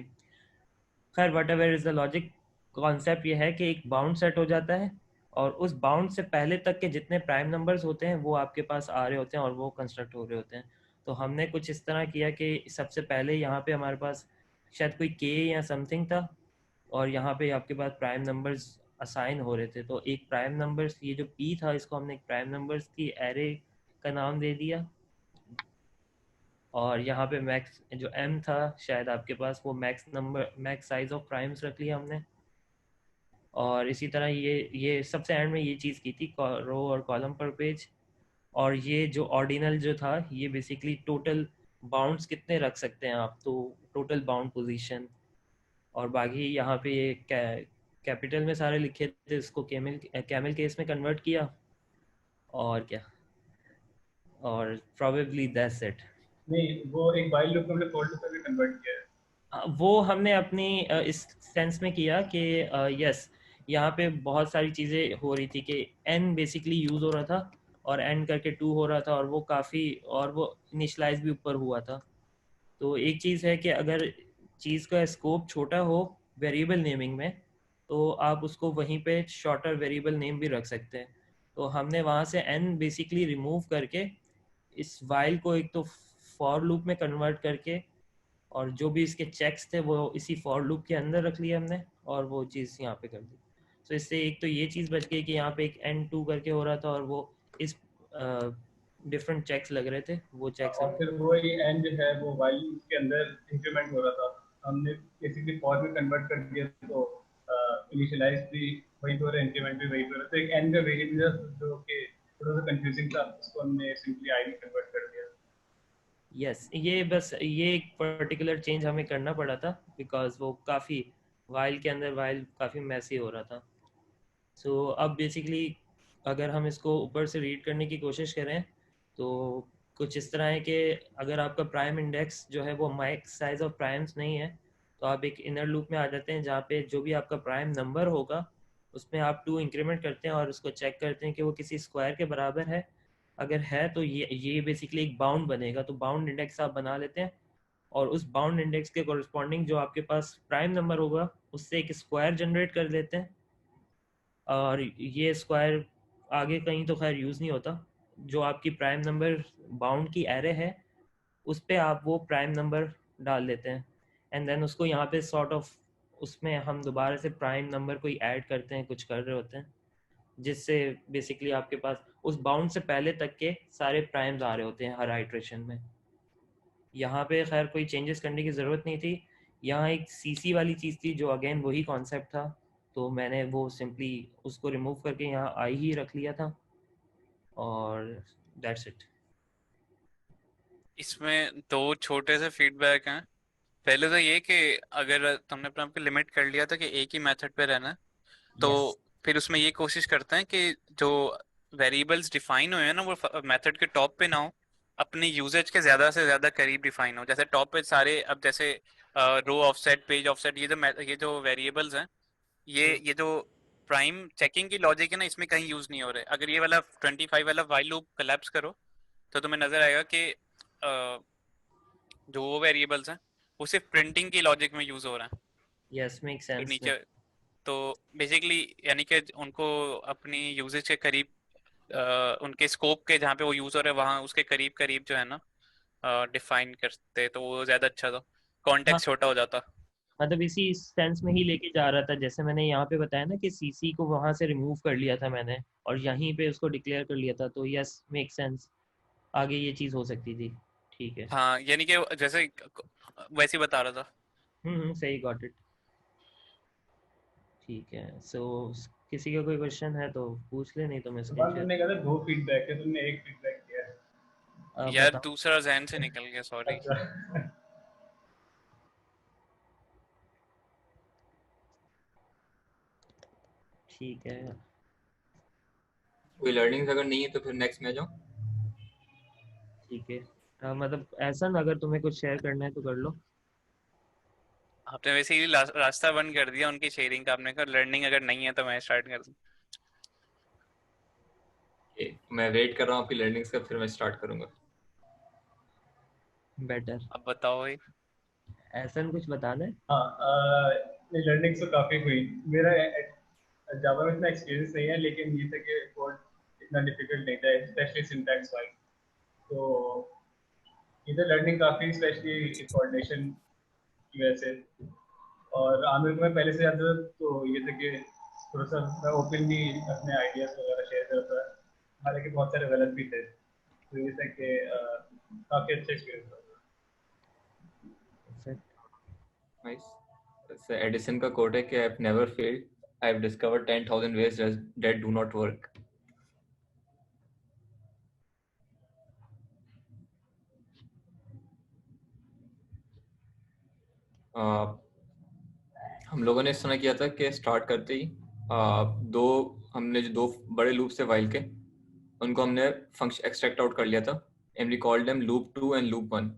खैर what ever is the logic, concept ये है कि एक बाउंड सेट हो जाता है और उस बाउंड से पहले तक के जितने प्राइम नंबर्स होते हैं वो आपके पास आ रहे होते हैं और वो कंस्ट्रक्ट हो रहे होते हैं। तो हमने कुछ इस तरह किया कि सबसे पहले यहाँ पे हमारे पास शायद कोई के या समथिंग था, और यहाँ पे आपके पास प्राइम नंबर्स असाइन हो रहे थे। तो एक प्राइम नंबर्स, ये जो पी था, इसको हमने एक प्राइम नंबर्स की एरे का नाम दे दिया। और यहाँ पे मैक्स जो एम था शायद आपके पास, वो max number max size of primes रख लिया हमने। और इसी तरह ये सबसे एंड में ये चीज़ की थी रो और कॉलम पर पेज। और ये जो ऑर्डिनल जो था, ये बेसिकली टोटल बाउंड्स कितने रख सकते हैं आप, तो टोटल बाउंड पोजीशन। और बाकी यहाँ पे ये कैपिटल में सारे लिखे थे, इसको कैमल केस में कन्वर्ट किया और क्या, और प्रोबेबली दैट्स इट। नहीं, वो एक वाइल लूप में फॉर लूप में कन्वर्ट किया है। वो हमने अपनी इस सेंस में किया कि यस, यहाँ पे बहुत सारी चीज़ें हो रही थी कि n बेसिकली यूज़ हो रहा था और n करके 2 हो रहा था, और वो काफ़ी, और वो इनिशलाइज भी ऊपर हुआ था। तो एक चीज़ है कि अगर चीज़ का स्कोप छोटा हो वेरिएबल नेमिंग में, तो आप उसको वहीं पे शॉर्टर वेरिएबल नेम भी रख सकते हैं। तो हमने वहाँ से n बेसिकली रिमूव करके इस वाइल को एक तो फॉर लूप में कन्वर्ट करके, और जो भी इसके चेक्स थे वो इसी फॉर लूप के अंदर रख लिया हमने, और वो चीज़ यहाँ पे कर दी। तो इससे एक तो ये चीज़ बच गई कि यहाँ पे एक n2 करके हो रहा था, और वो इस डिफरेंट चेक्स लग रहे थे, वो चेक्स। और फिर वो ये एंड जो है वो वाइल के अंदर इंक्रीमेंट हो रहा था, हमने बेसिकली फॉर में कन्वर्ट कर दिया, तो इनिशियलाइज भी वही हो रहा है, इंक्रीमेंट भी वही हो रहा है। तो एक एंड का वेरिएबल जो कि थोड़ा सा कंफ्यूजिंग था, उसको हमने सिंपली आई में कन्वर्ट कर दिया। यस ये बस ये एक पर्टिकुलर चेंज हमें करना पड़ा था, बिकॉज वो काफ़ी वाइल के अंदर वाइल काफ़ी मैसी हो रहा था। सो अब बेसिकली अगर हम इसको ऊपर से रीड करने की कोशिश करें तो कुछ इस तरह है कि अगर आपका प्राइम इंडेक्स जो है वो मैक्स साइज ऑफ प्राइम्स नहीं है, तो आप एक इनर लूप में आ जाते हैं जहाँ पे जो भी आपका प्राइम नंबर होगा उसमें आप 2 इंक्रीमेंट करते हैं और उसको चेक करते हैं कि वो किसी स्क्वायर के बराबर है। अगर है तो ये बेसिकली एक बाउंड बनेगा, तो बाउंड इंडेक्स आप बना लेते हैं, और उस बाउंड इंडेक्स के कॉरस्पॉन्डिंग जो आपके पास प्राइम नंबर होगा उससे एक स्क्वायर जनरेट कर देते हैं। और ये स्क्वायर आगे कहीं तो खैर यूज़ नहीं होता, जो आपकी प्राइम नंबर बाउंड की एरे है उस पर आप वो प्राइम नंबर डाल देते हैं, एंड देन उसको यहाँ पे सॉर्ट ऑफ उसमें हम दोबारा से प्राइम नंबर कोई ऐड करते हैं, कुछ कर रहे होते हैं, जिससे बेसिकली आपके पास उस बाउंड से पहले तक के सारे प्राइम्स आ रहे होते हैं हर आइट्रेशन में। यहाँ पे खैर कोई चेंजेस करने की ज़रूरत नहीं थी, यहाँ एक सीसी वाली चीज़ थी जो अगेन वही कॉन्सेप्ट था, तो मैंने वो सिंपली उसको रिमूव करके यहाँ आई ही रख लिया था, और दैट्स इट। इसमें 2 छोटे से फीडबैक हैं। पहले तो ये कि अगर तुमने अपने आप को लिमिट कर लिया था कि एक ही मेथड पे रहना, तो फिर उसमें ये कोशिश करते हैं कि जो वेरिएबल्स डिफाइन हुए हैं ना वो मेथड के टॉप पे ना हो, अपने यूजेज के ज्यादा से ज्यादा करीब डिफाइन हो। जैसे टॉप पे सारे, अब जैसे रो ऑफसेट, पेज ऑफसेट, ये जो वेरिएबल्स हैं, ये जो प्राइम चेकिंग की लॉजिक है ना, इसमें कहीं यूज नहीं हो रहे। अगर ये वाला 25 वाला वाइल लूप कोलैप्स करो तो तुम्हें नजर आएगा कि जो वो वेरिएबल्स हैं वो सिर्फ प्रिंटिंग की लॉजिक में यूज हो रहा है। Yes make sense. नीचे तो बेसिकली यानी कि उनको अपनी यूजेज के करीब, उनके स्कोप के जहाँ पे वो यूज हो रहे हैं वहाँ उसके करीब करीब जो है ना डिफाइन करते तो वो ज़्यादा अच्छा था, हाँ कॉन्टेक्स्ट छोटा हो जाता। मतलब इसी सेंस में ही लेके जा रहा था, जैसे मैंने यहाँ पे बताया ना कि सीसी को वहां से रिमूव कर लिया था मैंने और यहीं पे उसको डिक्लेयर कर लिया था, तो यस मेक सेंस, आगे ये चीज हो सकती थी। ठीक है। हाँ यानी कि जैसे वैसे ही बता रहा था। सही, गॉट इट। ठीक है, सो किसी का कोई क्वेश्चन है तो पूछ ले, नहीं तो मैं स्क्रीन तुमने कहा था 2 फीडबैक है, तुमने 1 फीडबैक दिया है। यार बताओ। दूसरा जहन से निकल गया, सॉरी। अच्छा ठीक है, कोई लर्निंग्स अगर नहीं है तो फिर नेक्स्ट में आ जाओ। ठीक है। मतलब ऐसा ना, अगर तुम्हें कुछ शेयर करना है तो कर लो। आपने वैसे ही रास्ता बंद कर दिया उनकी शेयरिंग का, आपने कहा लर्निंग अगर नहीं है तो मैं स्टार्ट कर दूं। मैं वेट कर रहा हूँ आपकी लर्निंग्स का, फिर मैं स्टार्ट करूंगा। बेटर। अब बताओ भाई, ऐसा कुछ बताना है? हाँ, लर्निंग तो काफ़ी हुई। मेरा जावा में इतना एक्सपीरियंस नहीं है, लेकिन ये था कि कोड इतना डिफिकल्ट नहीं था, स्पेशली सिंटैक्स वाइज। तो इधर लर्निंग काफ़ी, स्पेशली कोऑर्डिनेशन की वजह से। और आमिर को मैं पहले से जानता था, तो ये था कि थोड़ा सा मैं ओपनली अपने आइडियाज़ वगैरह शेयर करता था, हालांकि बहुत सारे गलत भी थे। तो ये था कि काफ़ी अच्छा एक्सपीरियंस था। नाइस। एडिसन का कोट है कि I have never failed, I have discovered 10,000 ways that do not work. हम लोगों ने इस तरह किया था कि स्टार्ट करते ही हमने जो 2 बड़े लूप से वाइल के, उनको हमने फंक्शन एक्सट्रैक्ट आउट कर लिया था, and we called them loop 2 and loop 1,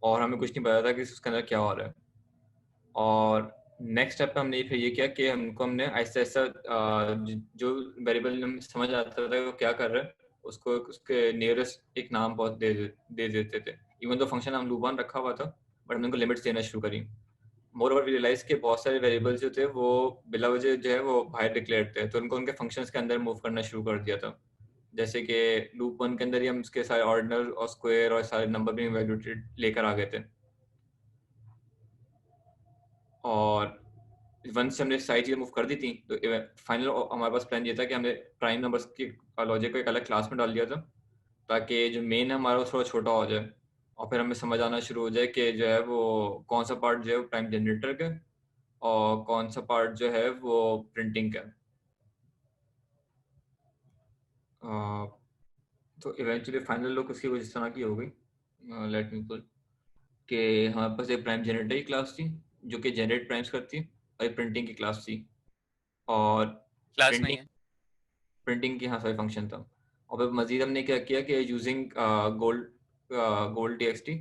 और हमें कुछ नहीं पता था कि उसके अंदर क्या हो रहा है। और नेक्स्ट स्टेप पे हमने फिर ये किया कि हमने ऐसा ऐसा जो वेरिएबल हम समझ आता था वो क्या कर रहा है, उसको उसके नियरेस्ट एक नाम बहुत दे देते थे। इवन तो फंक्शन हम लूप 1 रखा हुआ था, बट हमने उनको लिमिट्स देना शुरू करी। मोर ओवर वी रियलाइज के बहुत सारे वेरिएबल्स जो थे वो बिला वजह जो है वो बाहर डिक्लेयर थे, तो उनको उनके फंक्शंस के अंदर मूव करना शुरू कर दिया था। जैसे कि लूप 1 के अंदर ही हम उसके सारे ऑर्डिनल और स्क्वायर और सारे नंबर भी वैल्यूटेड लेकर आ गए थे। और वंस से हमने सारी चीज़ें मूव कर दी थी, तो फाइनल हमारे पास प्लान ये था कि हमने प्राइम नंबर्स की लॉजिक को एक अलग क्लास में डाल दिया था, ताकि जो मेन है हमारा वो थोड़ा छोटा हो जाए, और फिर हमें समझ आना शुरू हो जाए कि जो है वो कौन सा पार्ट जो है वो प्राइम जनरेटर का और कौन सा पार्ट जो है वो प्रिंटिंग का। तो इवेंचुअली फाइनल लुक उसकी कुछ इस तरह की हो गई। लेट मी पुल कि हमारे पास एक प्राइम जनरेटर की क्लास थी जो कि जनरेट प्राइम्स करती है, और एक प्रिंटिंग की क्लास थी, और क्लास नहीं है, प्रिंटिंग की हाँ सॉरी फंक्शन था। और फिर मजीद हमने क्या किया कि यूजिंग गोल्ड टीएक्सटी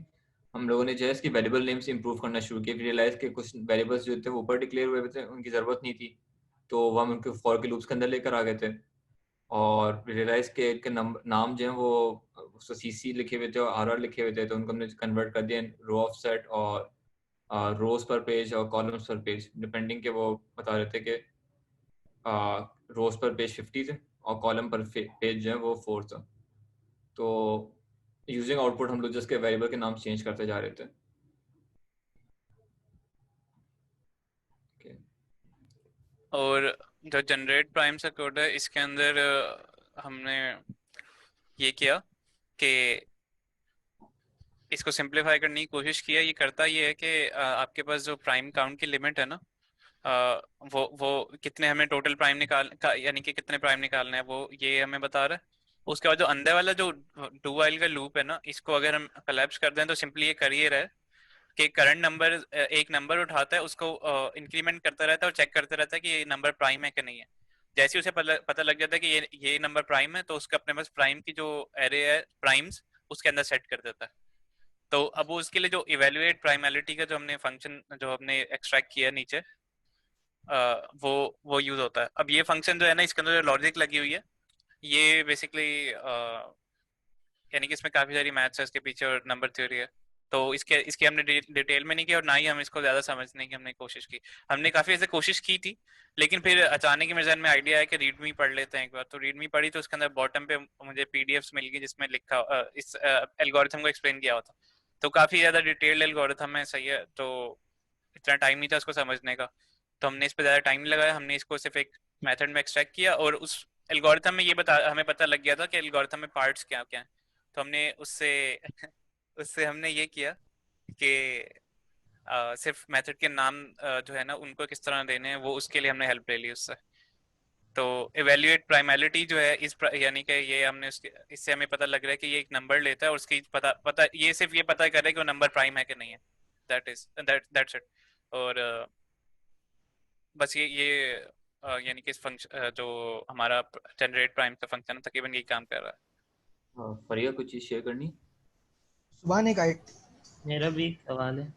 हम लोगों ने जो है इसकी वेरिएबल नेम्स इंप्रूव करना शुरू किया। रियलाइज के कुछ वेरिएबल्स जो थे ऊपर डिक्लेयर हुए थे, उनकी ज़रूरत नहीं थी, तो वो हम उनके फॉर के लूप्स के अंदर लेकर आ गए थे। और रियलाइज के नाम जो है वो उसको सीसी लिखे हुए थे और आरआर लिखे हुए थे, तो उनको हमने कन्वर्ट कर दिया रो ऑफ सेट और रोज पर पेज और कॉलम्स पर पेज, डिपेंडिंग के वो बता रहे थे कि रोज पर पेज 50 थे और कॉलम पर पेज जो है वो 4 था। तो यूजिंग आउटपुट हम लोग जिसके वेरिएबल के नाम चेंज करते जा रहे थे। और जो जनरेट प्राइम का कोड है इसके अंदर हमने ये किया कि इसको सिंप्लीफाई करने की कोशिश किया। ये करता ये है कि आपके पास जो प्राइम काउंट की लिमिट है ना, वो कितने हमें टोटल प्राइम यानी कि कितने प्राइम निकालना है वो ये हमें बता रहा है। उसके बाद जो अंदर वाला जो डू वाइल का लूप है ना, इसको अगर हम कोलैप्स कर दें तो सिंपली ये कर ये रहा है कि करंट नंबर एक नंबर उठाता है, उसको इंक्रीमेंट करता रहता है और चेक करता रहता है कि ये नंबर प्राइम है कि नहीं है। जैसे ही उसे पता लग जाता है कि ये नंबर प्राइम है, तो उसका अपने पास प्राइम की जो एरे है प्राइम्स उसके अंदर सेट कर देता है। तो अब वो उसके लिए जो इवेल्युएट प्राइमलिटी का जो हमने फंक्शन जो हमने एक्सट्रैक्ट किया नीचे, वो यूज होता है। अब ये फंक्शन जो है ना, इसके अंदर जो लॉजिक लगी हुई है ये बेसिकली यानी कि इसमें काफी सारी मैथ्स है इसके पीछे और नंबर थ्योरी है। तो इसके इसकी हमने डिटेल में नहीं किया और ना ही हम इसको ज़्यादा समझने की हमने कोशिश की। हमने काफ़ी ऐसे कोशिश की थी, लेकिन फिर अचानक ही मेरे जहन में आइडिया है कि रीडमी पढ़ लेते हैं एक बार। तो रीडमी पढ़ी तो उसके अंदर बॉटम पे मुझे पीडीएफ्स मिल गई जिसमें लिखा इस एल्गोरिथम को एक्सप्लेन किया होता। तो काफ़ी ज़्यादा डिटेल्ड एल्गोरिथम है, सही है। तो इतना टाइम नहीं था उसको समझने का, तो हमने इस पर ज़्यादा टाइम नहीं लगाया। हमने इसको सिर्फ एक मेथड में एक्सट्रैक्ट किया और उस एल्गोरिथम में हमें पता लग गया था कि एल्गोरिथम में पार्ट्स क्या क्या हैं। तो हमने उससे उससे हमने ये किया कि सिर्फ मेथड के नाम जो है ना उनको किस तरह देने हैं, वो उसके लिए हमने हेल्प ले ली उससे। तो इवेल्युएट प्राइमैलिटी जो है यानी कि ये हमने इससे हमें पता लग रहा है कि ये एक नंबर लेता है और उसकी पता ये सिर्फ ये पता कर रहा है कि वो नंबर प्राइम है कि नहीं है। That's it. और बस ये यानी कि इस फंक्शन जो हमारा जनरेट प्राइम का फंक्शन है तकरीबन यही काम कर रहा है। फरिया कुछ चीज शेयर करनी? सुबह ने कहा मेरा भी एक सवाल है।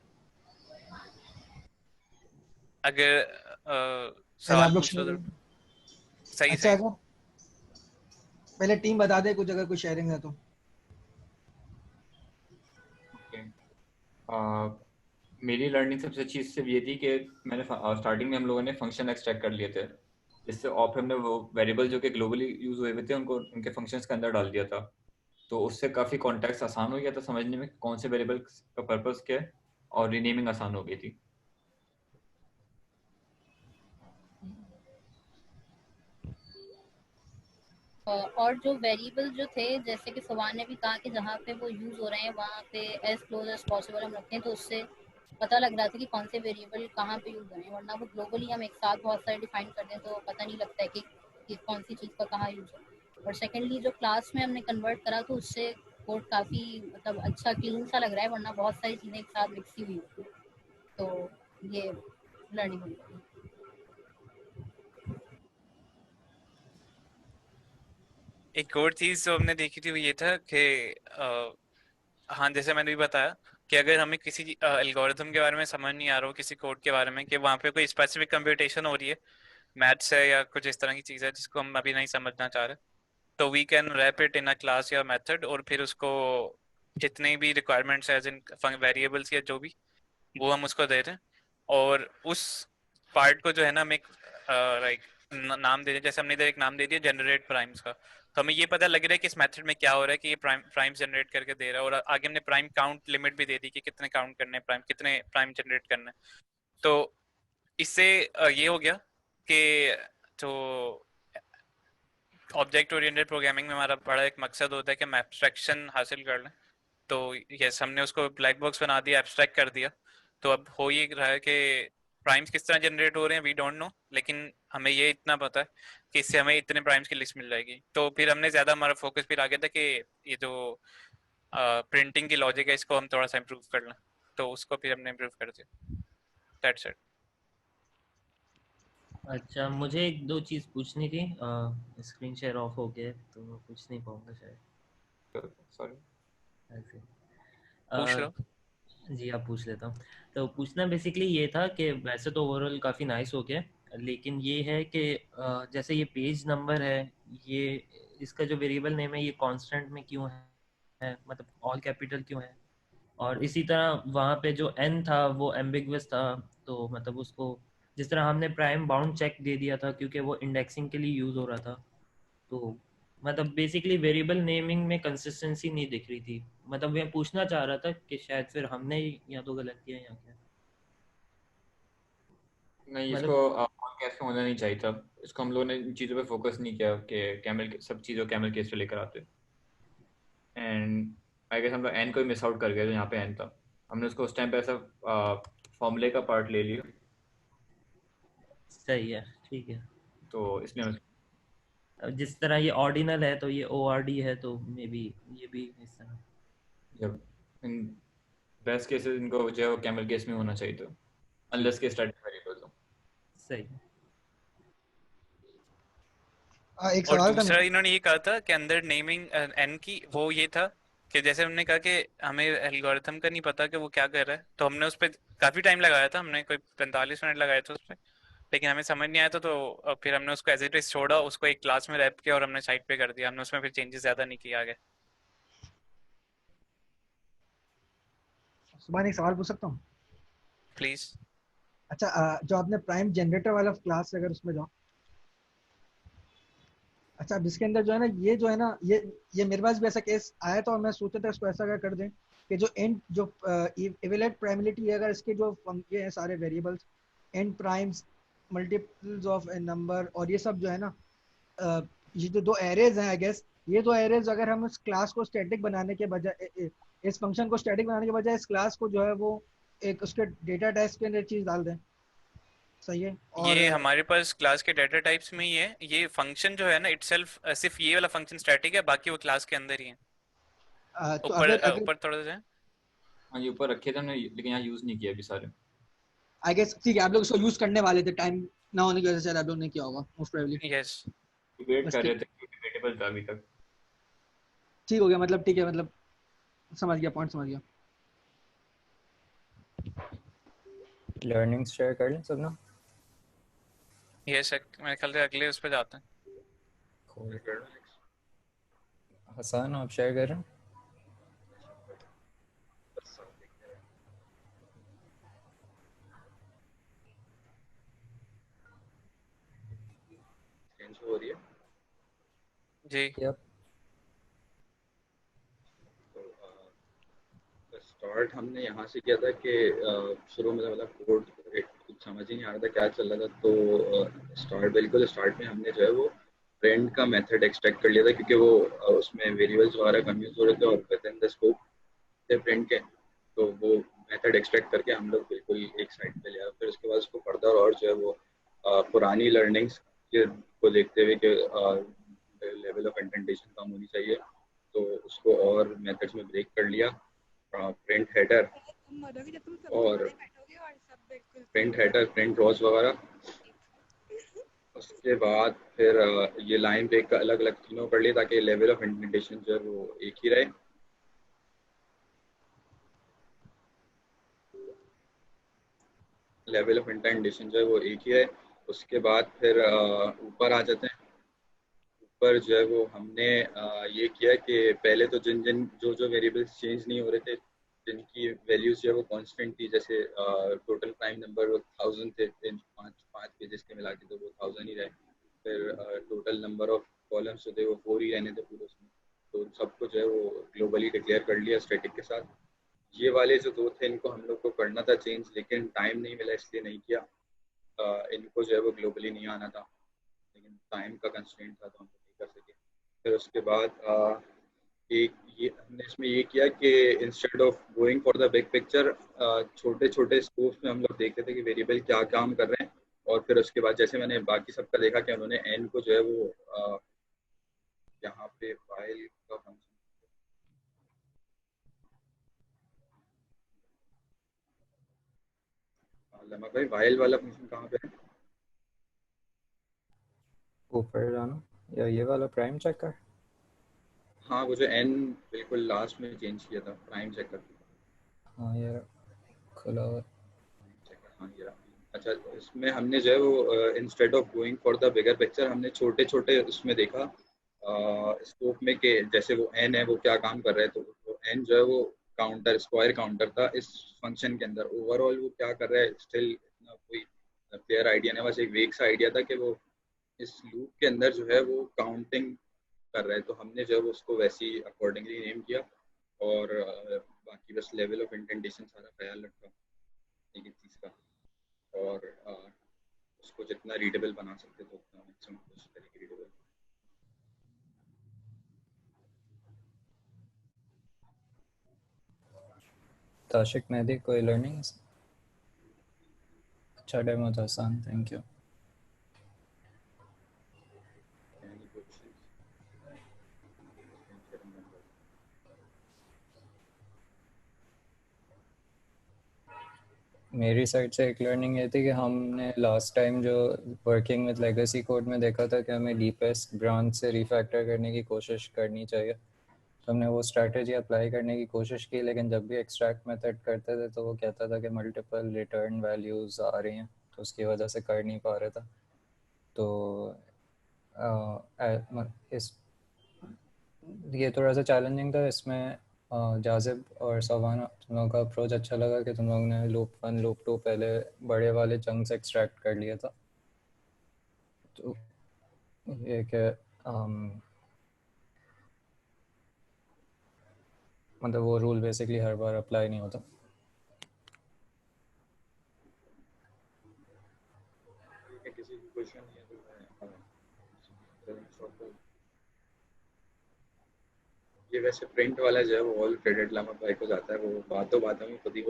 अगर सवाल सवाल पूछ लो तो सही अच्छा, सही। पहले टीम बता दे कुछ, अगर कुछ शेयरिंग है तो। मेरी लर्निंग सबसे अच्छी इससे ये थी कि मैंने स्टार्टिंग में हम लोगों ने फंक्शन एक्सट्रैक्ट कर लिए थे, जिससे और फिर हमने वो वेरिएबल जो कि ग्लोबली यूज हुए हुए थे उनको उनके फंक्शंस के अंदर डाल दिया था। तो उससे काफ़ी कॉन्टेक्स्ट आसान हो गया था समझने में कौन से वेरिएबल का पर्पस क्या है, और रीनेमिंग आसान हो गई थी। और जो वेरिएबल जो थे, जैसे कि सवान ने भी कहा कि जहाँ पे वो यूज़ हो रहे हैं वहाँ पे एज क्लोज एज पॉसिबल हम रखें, तो उससे पता लग रहा था कि कौन से वेरिएबल कहाँ पे यूज़ हो रहे हैं। वरना वो ग्लोबली हम एक साथ बहुत सारे डिफाइन कर दें तो पता नहीं लगता है कि कौन सी चीज़ का कहाँ यूज़ है। और सेकेंडली जो क्लास में हमने कन्वर्ट करा तो उससे कोड काफ़ी मतलब अच्छा क्लीन सा लग रहा है, वरना बहुत सारी चीज़ें एक साथ मिक्सी हुई होती। तो ये लर्निंग हुई। एक और चीज जो हमने देखी थी वो ये था कि हाँ जैसे मैंने भी बताया कि अगर हमें किसी एल्गोरिथम के बारे में समझ नहीं आ रहा हो, किसी कोड के बारे में कि वहाँ पे कोई स्पेसिफिक कंप्यूटेशन हो रही है, मैथ्स है या कुछ इस तरह की चीज़ है जिसको हम अभी नहीं समझना चाह रहे, तो we can wrap it in a class या मेथड और फिर उसको जितने भी रिक्वायरमेंट्स है जिन वेरिएबल्स या जो भी वो हम उसको दे दें और उस पार्ट को जो है ना हम एक लाइक नाम दे दें। जैसे हमने इधर एक नाम दे दिया जनरेट प्राइम्स का, तो हमें ये पता लग रहा है कि इस मेथड में क्या हो रहा है कि ये प्राइम्स जनरेट करके दे रहा है। और आगे हमने प्राइम काउंट लिमिट भी दे दी कि कितने काउंट करने हैं प्राइम, कितने प्राइम जनरेट करने हैं। तो इससे ये हो गया कि जो ऑब्जेक्ट ओरिएंटेड प्रोग्रामिंग में हमारा बड़ा एक मकसद होता है कि हम एब्स्ट्रैक्शन हासिल कर लें। तो यस हमने उसको ब्लैक बॉक्स बना दिया, एब्स्ट्रैक्ट कर दिया। तो अब हो ये रहा है कि प्राइम्स किस तरह जनरेट हो रहे हैं वी डोंट नो, लेकिन हमें ये इतना पता है कि इससे हमें इतने प्राइम्स की लिस्ट मिल जाएगी। तो फिर हमने ज़्यादा हमारा फोकस फिर आ गया था कि ये जो प्रिंटिंग की लॉजिक है इसको हम थोड़ा सा इम्प्रूव कर लें, तो उसको फिर हमने इम्प्रूव कर दिया। That's it. अच्छा, मुझे एक दो चीज़ पूछनी थी। स्क्रीन शेयर ऑफ हो गया तो मैं पूछ नहीं पाऊंगा शायद। सॉरी। पूछ लो। जी आप पूछ लेता हूँ। तो पूछना बेसिकली ये था कि वैसे तो ओवरऑल काफ़ी नाइस हो गया, लेकिन ये है कि जैसे ये पेज नंबर है, ये इसका जो वेरिएबल नेम है ये कांस्टेंट में क्यों है, मतलब ऑल कैपिटल क्यों है। और इसी तरह वहाँ पे जो n था वो एम्बिगुअस था, तो मतलब उसको जिस तरह हमने प्राइम बाउंड चेक दे दिया था क्योंकि वो इंडेक्सिंग के लिए यूज़ हो रहा था। तो मतलब बेसिकली वेरिएबल नेमिंग में कंसिस्टेंसी नहीं दिख रही थी। मतलब मैं पूछना चाह रहा था कि शायद फिर हमने या तो गलत किया या क्या। नहीं, मतलब इसको कैसे होना नहीं चाहिए था। इसको हम लोगों ने इन चीज़ों पे फोकस नहीं किया कि कैमल सब चीज़ों कैमल केस पे लेकर आते। एंड आई गेस हम लोग एन को ही मिस आउट कर गए, तो यहाँ पे एन था, हमने उसको उस टाइम पे ऐसा फॉर्मूले का पार्ट ले लिया। सही है, ठीक है। तो इसलिए अब जिस तरह ये ऑर्डिनल है तो ये ORD है, तो मे बी ये भी इस तरह। जब इन बेस्ट केसेस इनको जो है वो कैमल केस में होना चाहिए था, अनलेस के स्टैटिक वेरिएबल्स हो। सही। एक और सवाल दूसरा था इन्होंने ये कहा था कि अंदर नेमिंग एन की वो ये था कि जैसे हमने कहा कि हमें एल्गोरिथम का नहीं पता कि वो क्या कर रहा है, तो हमने उस पर काफ़ी टाइम लगाया था, हमने कोई 45 मिनट लगाए थे उस पर, लेकिन हमें समझ नहीं आया था। तो फिर हमने उसको एज इट इज छोड़ा, उसको एक क्लास में रैप किया और हमने साइड पे कर दिया। हमने उसमें फिर चेंजेस ज़्यादा नहीं किए आगे। सुभान एक सवाल पूछ सकता हूँ? प्लीज। अच्छा जो आपने प्राइम जनरेटर वाला क्लास अगर उसमें जाओ, अच्छा अब इसके अंदर जो है ना ये मेरे पास भी ऐसा केस आया था और मैं सोचा था इसको ऐसा अगर कर दें कि जो एंड जो इवेलुएट प्राइमलिटी है, अगर इसके जो ये हैं सारे variables and primes multiples of A number और ये सब जो है ना ये जो दो एरेज हैं आई गेस, ये दो एरेज अगर हम इस क्लास को स्टैटिक बनाने के बजाय इस फंक्शन को स्टैटिक बनाने के बजाय इस क्लास को जो है वो एक उसके डेटा टाइप्स के अंदर चीज डाल दें, सही है? और ये हमारे पास क्लास के डाटा टाइप्स में ही है। ये फंक्शन जो है ना इटसेल्फ सिर्फ ये वाला फंक्शन स्टैटिक है, बाकी वो क्लास के अंदर ही है। तो ऊपर अगर ऊपर थोड़ा सा। हाँ ये ऊपर रखे थे हमने, लेकिन यहाँ यूज नहीं किया अभी सारे। आई गेस ठीक है, आप लोग इसको यूज करने वाले थे, टाइम ना होने की वजह से शायद आप लोग ने किया होगा मोस्ट प्रोबेबली। यस, वेट बस कर रहे ठीक थे क्योंकि वेरिएबल था अभी तक। ठीक हो गया, मतलब ठीक है, मतलब समझ गया, पॉइंट समझ गया। लर्निंग्स शेयर कर लें सब ना। यस मेरे ख्याल से अगले उस पे जाते हैं। हसन आप शेयर कर रहे हैं? हो रही है जी। यप। स्टार्ट हमने यहाँ से किया था कि शुरू में मतलब कोड कुछ समझ ही नहीं आ रहा था क्या चल रहा था, तो बिल्कुल स्टार्ट में हमने जो है वो प्रिंट का मेथड एक्सट्रैक्ट कर लिया था, क्योंकि वो उसमें वेरिएबल्स वगैरह कंफ्यूज हो रहे थे और विद इन द स्कोप थे प्रिंट के, तो वो मेथड एक्सट्रैक्ट करके हम लोग बिल्कुल एक साइड पे लिया। फिर उसके बाद उसको फर्दर और जो है वो पुरानी लर्निंग्स को देखते हुए कि लेवल ऑफ इंडेंटेशन कम होनी चाहिए, तो उसको और मेथड्स में ब्रेक कर लिया। प्रिंट हेडर और प्रिंट रॉस वगैरह। उसके बाद फिर ये लाइन ब्रेक अलग अलग तीनों कर लिए ताकि लेवल ऑफ इंडेंटेशन जो है वो एक ही रहे। लेवल ऑफ इंडेंटेशन जो है वो एक ही है। उसके बाद फिर ऊपर आ जाते हैं। ऊपर जो है वो हमने ये किया कि पहले तो जो वेरिएबल्स चेंज नहीं हो रहे थे, जिनकी वैल्यूज जो है वो कांस्टेंट थी, जैसे टोटल प्राइम नंबर 1000 थे, पांच पेजेस के मिला के तो वो 1000 ही रहे। फिर टोटल नंबर ऑफ कॉलम्स जो थे वो 4 ही रहने थे पूरे उसमें, तो सबको जो है वो ग्लोबली डिक्लेयर कर लिया स्टैटिक के साथ। ये वाले जो दो थे इनको हम लोग को करना था चेंज, लेकिन टाइम नहीं मिला इसलिए नहीं किया। इनको जो है वो ग्लोबली नहीं आना था, लेकिन टाइम का कंस्ट्रेंट था तो हम नहीं कर सके। फिर उसके बाद एक ये हमने इसमें ये किया कि instead of going for the big picture, छोटे छोटे स्कोप्स में हम लोग देखते थे कि वेरिएबल क्या काम कर रहे हैं, और फिर उसके बाद जैसे मैंने बाकी सबका देखा कि उन्होंने एन को जो है वो यहाँ पे फाइल का फंक्शन लम्हा भाई वाइल वाला फंक्शन कहाँ पे है? ऊपर जाना या ये वाला प्राइम चेकर? हाँ वो जो एन बिल्कुल लास्ट में चेंज किया था, प्राइम चेकर। हाँ ये खुला हुआ। हाँ ये रहा। अच्छा इसमें हमने जो है वो instead of going for the bigger picture हमने छोटे छोटे उसमें देखा स्कोप में कि जैसे वो एन है वो क्या काम कर रहा है, तो एन जो है वो काउंटर स्क्वायर काउंटर था इस फंक्शन के अंदर। ओवरऑल वो क्या कर रहा है स्टिल इतना कोई क्लियर आइडिया नहीं, बस एक वेग सा आइडिया था कि वो इस लूप के अंदर जो है वो काउंटिंग कर रहा है, तो हमने जो है वो उसको वैसे ही अकॉर्डिंगली नेम किया। और बाकी बस लेवल ऑफ इंडेंटेशन सारा ख्याल रखा एक एक चीज़ का, और उसको जितना रीडेबल बना सकते थे उतना मैक्सिमम कोशिश करेंगे रीडेबल। ताशिक मेहदी कोई लर्निंग्स? अच्छा डेमो था आसान, थैंक यू। मेरी साइड से एक लर्निंग ये थी कि हमने लास्ट टाइम जो वर्किंग विद लेगेसी कोड में देखा था कि हमें डीपेस्ट ब्रांच से रिफैक्टर करने की कोशिश करनी चाहिए, तो हमने वो स्ट्रैटेजी अप्लाई करने की कोशिश की, लेकिन जब भी एक्सट्रैक्ट मेथड करते थे तो वो कहता था कि मल्टीपल रिटर्न वैल्यूज़ आ रही हैं, तो उसकी वजह से कर नहीं पा रहा था। तो इस ये थोड़ा सा चैलेंजिंग था इसमें। जाजिब और सवाना, तुम लोगों का अप्रोच अच्छा लगा कि तुम लोगों ने लूप 1 लूप 2 पहले बड़े वाले चंक्स एक्सट्रैक्ट कर लिया था। तो ये कि मतलब वो रूल बेसिकली हर बार अप्लाई नहीं होता। किसी भी क्वेश्चन नहीं है तो मैं ये वैसे प्रिंट वाला जो है वो ऑल क्रेडिट लामा भाई को जाता है, वो बातों में खुद ही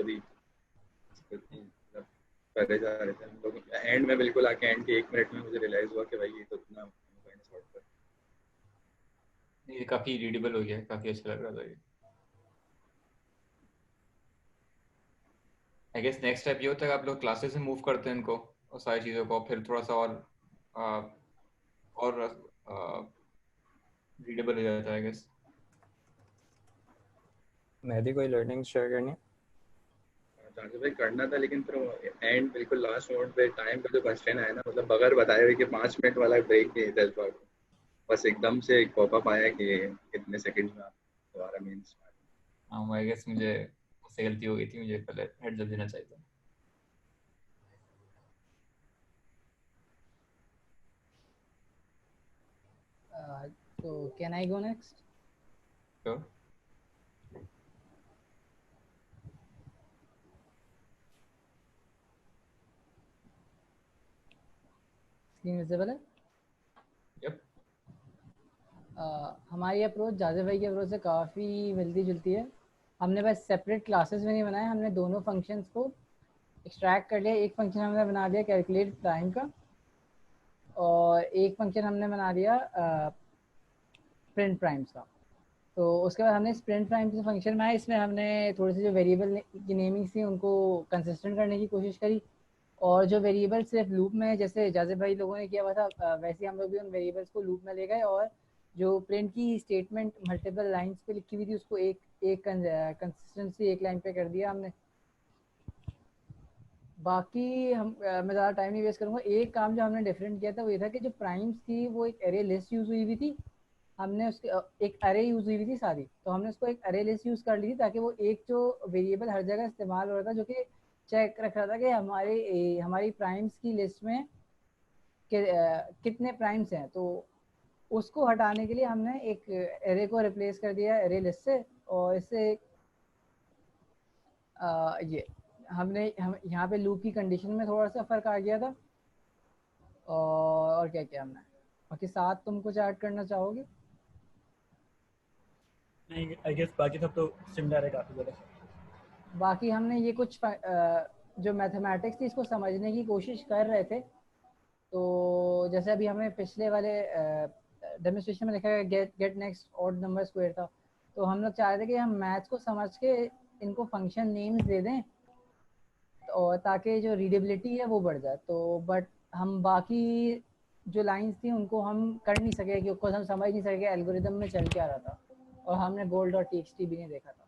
करे जा रहे थे हम लोग। एंड में बिल्कुल आके एंड के 1 मिनट में मुझे रियलाइज हुआ कि भाई ये तो इतना सॉर्ट कर, ये काफी रीडेबल हो गया है, काफी अच्छा लग रहा था ये। आई गेस नेक्स्ट स्टेप ये होता है कि आप लोग क्लासेस में मूव करते हैं इनको और सारी चीज़ों को, फिर थोड़ा सा और रीडेबल हो जाता है आई गेस। मैं भी कोई लर्निंग शेयर करनी है जाके भाई करना था, लेकिन फिर एंड बिल्कुल लास्ट मोमेंट पे टाइम पे जो क्वेश्चन आया ना, मतलब बगैर बताए हुए कि 5 मिनट वाला ब्रेक नहीं था इस बार, बस एकदम से एक पॉपअप आया कि कितने सेकंड में आप दोबारा मेंस। हाँ आई गेस मुझे उससे गलती हो गई थी, मुझे पहले हेड्स अप देना चाहिए था। So can I go next? Sure. Screen visible है? Yep. हमारी अप्रोच जाजिब भाई की अप्रोच से काफ़ी मिलती जुलती है। हमने बस सेपरेट क्लासेस में नहीं बनाए, हमने दोनों फंक्शंस को एक्सट्रैक्ट कर लिया। एक फंक्शन हमने बना दिया कैलकुलेट टाइम का और एक फंक्शन हमने बना दिया प्रिंट प्राइम्स का। तो उसके बाद हमने स्प्रिंट प्राइम के फंक्शन में आए, इसमें हमने थोड़ी सी जो वेरिएबल की नेमिंग्स थी उनको कंसिस्टेंट करने की कोशिश करी और जो वेरिएबल सिर्फ लूप में जैसे जाजिब भाई लोगों ने किया हुआ था वैसे हम लोग भी उन वेरिएबल्स को लूप में ले गए और जो प्रिंट की स्टेटमेंट मल्टीपल लाइंस पे लिखी हुई थी उसको एक कंसिस्टेंसी एक लाइन पे कर दिया हमने। बाकी मैं ज़्यादा टाइम नहीं वेस्ट करूँगा। एक काम जो हमने डिफरेंट किया था वो ये था कि जो प्राइम्स थी वो एक एरे लिस्ट यूज़ हुई थी, हमने उसके एक अरे यूज़ हुई थी सारी, तो हमने उसको एक अरे लिस्ट यूज़ कर ली थी ताकि वो एक जो वेरिएबल हर जगह इस्तेमाल हो रहा था जो कि चेक रख रहा था कि हमारी प्राइम्स की लिस्ट में कितने प्राइम्स हैं, तो उसको हटाने के लिए हमने एक एरे को रिप्लेस कर दिया एरे लिस्ट से। और इससे ये हम यहाँ पे लूप की कंडीशन में थोड़ा सा फ़र्क आ गया था। और क्या क्या हमने बाकी साथ तुम कुछ ऐड करना चाहोगे? नहीं आई गेस बाकी सब तो सिमिलर है काफ़ी ज़्यादा। बाकी हमने ये कुछ जो मैथमेटिक्स थी इसको समझने की कोशिश कर रहे थे, तो जैसे अभी हमें पिछले वाले डेमोन्स्ट्रेशन में लिखा है get next odd number square था, तो हम लोग चाह रहे थे कि हम मैथ्स को समझ के इनको फंक्शन नेम्स दे दें और ताकि जो रीडेबिलिटी है वो बढ़ जाए। तो बट हम बाकी जो लाइंस थी उनको हम कर नहीं सके क्योंकि हम समझ नहीं सके एल्गोरिदम में चल क्या रहा था और हमने goal.txt भी नहीं देखा था।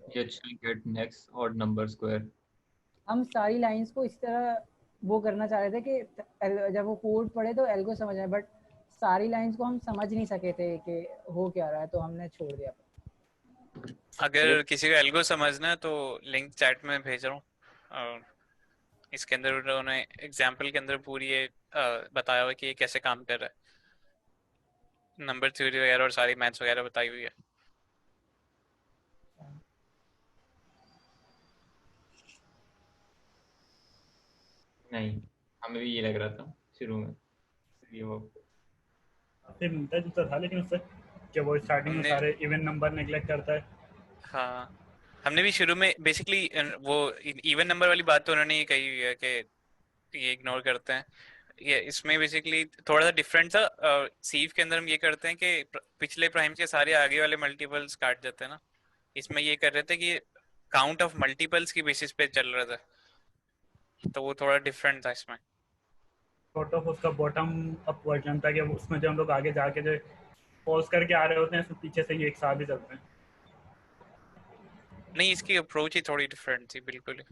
ये अच्छा get next odd number square, हम सारी लाइंस को इस तरह वो करना चाह रहे थे कि जब वो कोड पढ़े तो एल्गो समझ आए, बट सारी लाइंस को हम समझ नहीं सके थे कि हो क्या रहा है, तो हमने छोड़ दिया। अगर किसी को एल्गो समझना है तो लिंक चैट में भेज रहा हूँ, और इसके अंदर उन्होंने एग्जाम्पल के अंदर पूरी ये बताया हुआ कि ये कैसे काम कर रहा है, नंबर थ्योरी वगैरह और सारी मैथ्स वगैरह बताई हुई है। नहीं हमें भी ये लग रहा था शुरू में ये वो फिर मिलता जुलता था लेकिन उससे कि वो स्टार्टिंग में सारे इवन नंबर नेग्लेक्ट करता है। हाँ हमने भी शुरू में बेसिकली वो इवन नंबर वाली बात तो उन्होंने ये कही हुई है कि ये इग्नोर करते हैं। ये इसमें बेसिकली थोड़ा सा डिफरेंट था। सीव के अंदर हम ये करते हैं कि पिछले प्राइम के सारे आगे वाले मल्टीपल्स काट जाते हैं ना, इसमें ये कर रहे थे कि काउंट ऑफ मल्टीपल्स की बेसिस पे चल रहा था, तो वो थोड़ा डिफरेंट था इसमें। सॉर्ट ऑफ उसका बॉटम अप वर्जन था कि उसमें जो हम लोग आगे जाके जो पॉज करके आ रहे होते हैं पीछे से ही एक साथ ही चलते हैं। नहीं इसकी अप्रोच ही थोड़ी डिफरेंट थी बिल्कुल।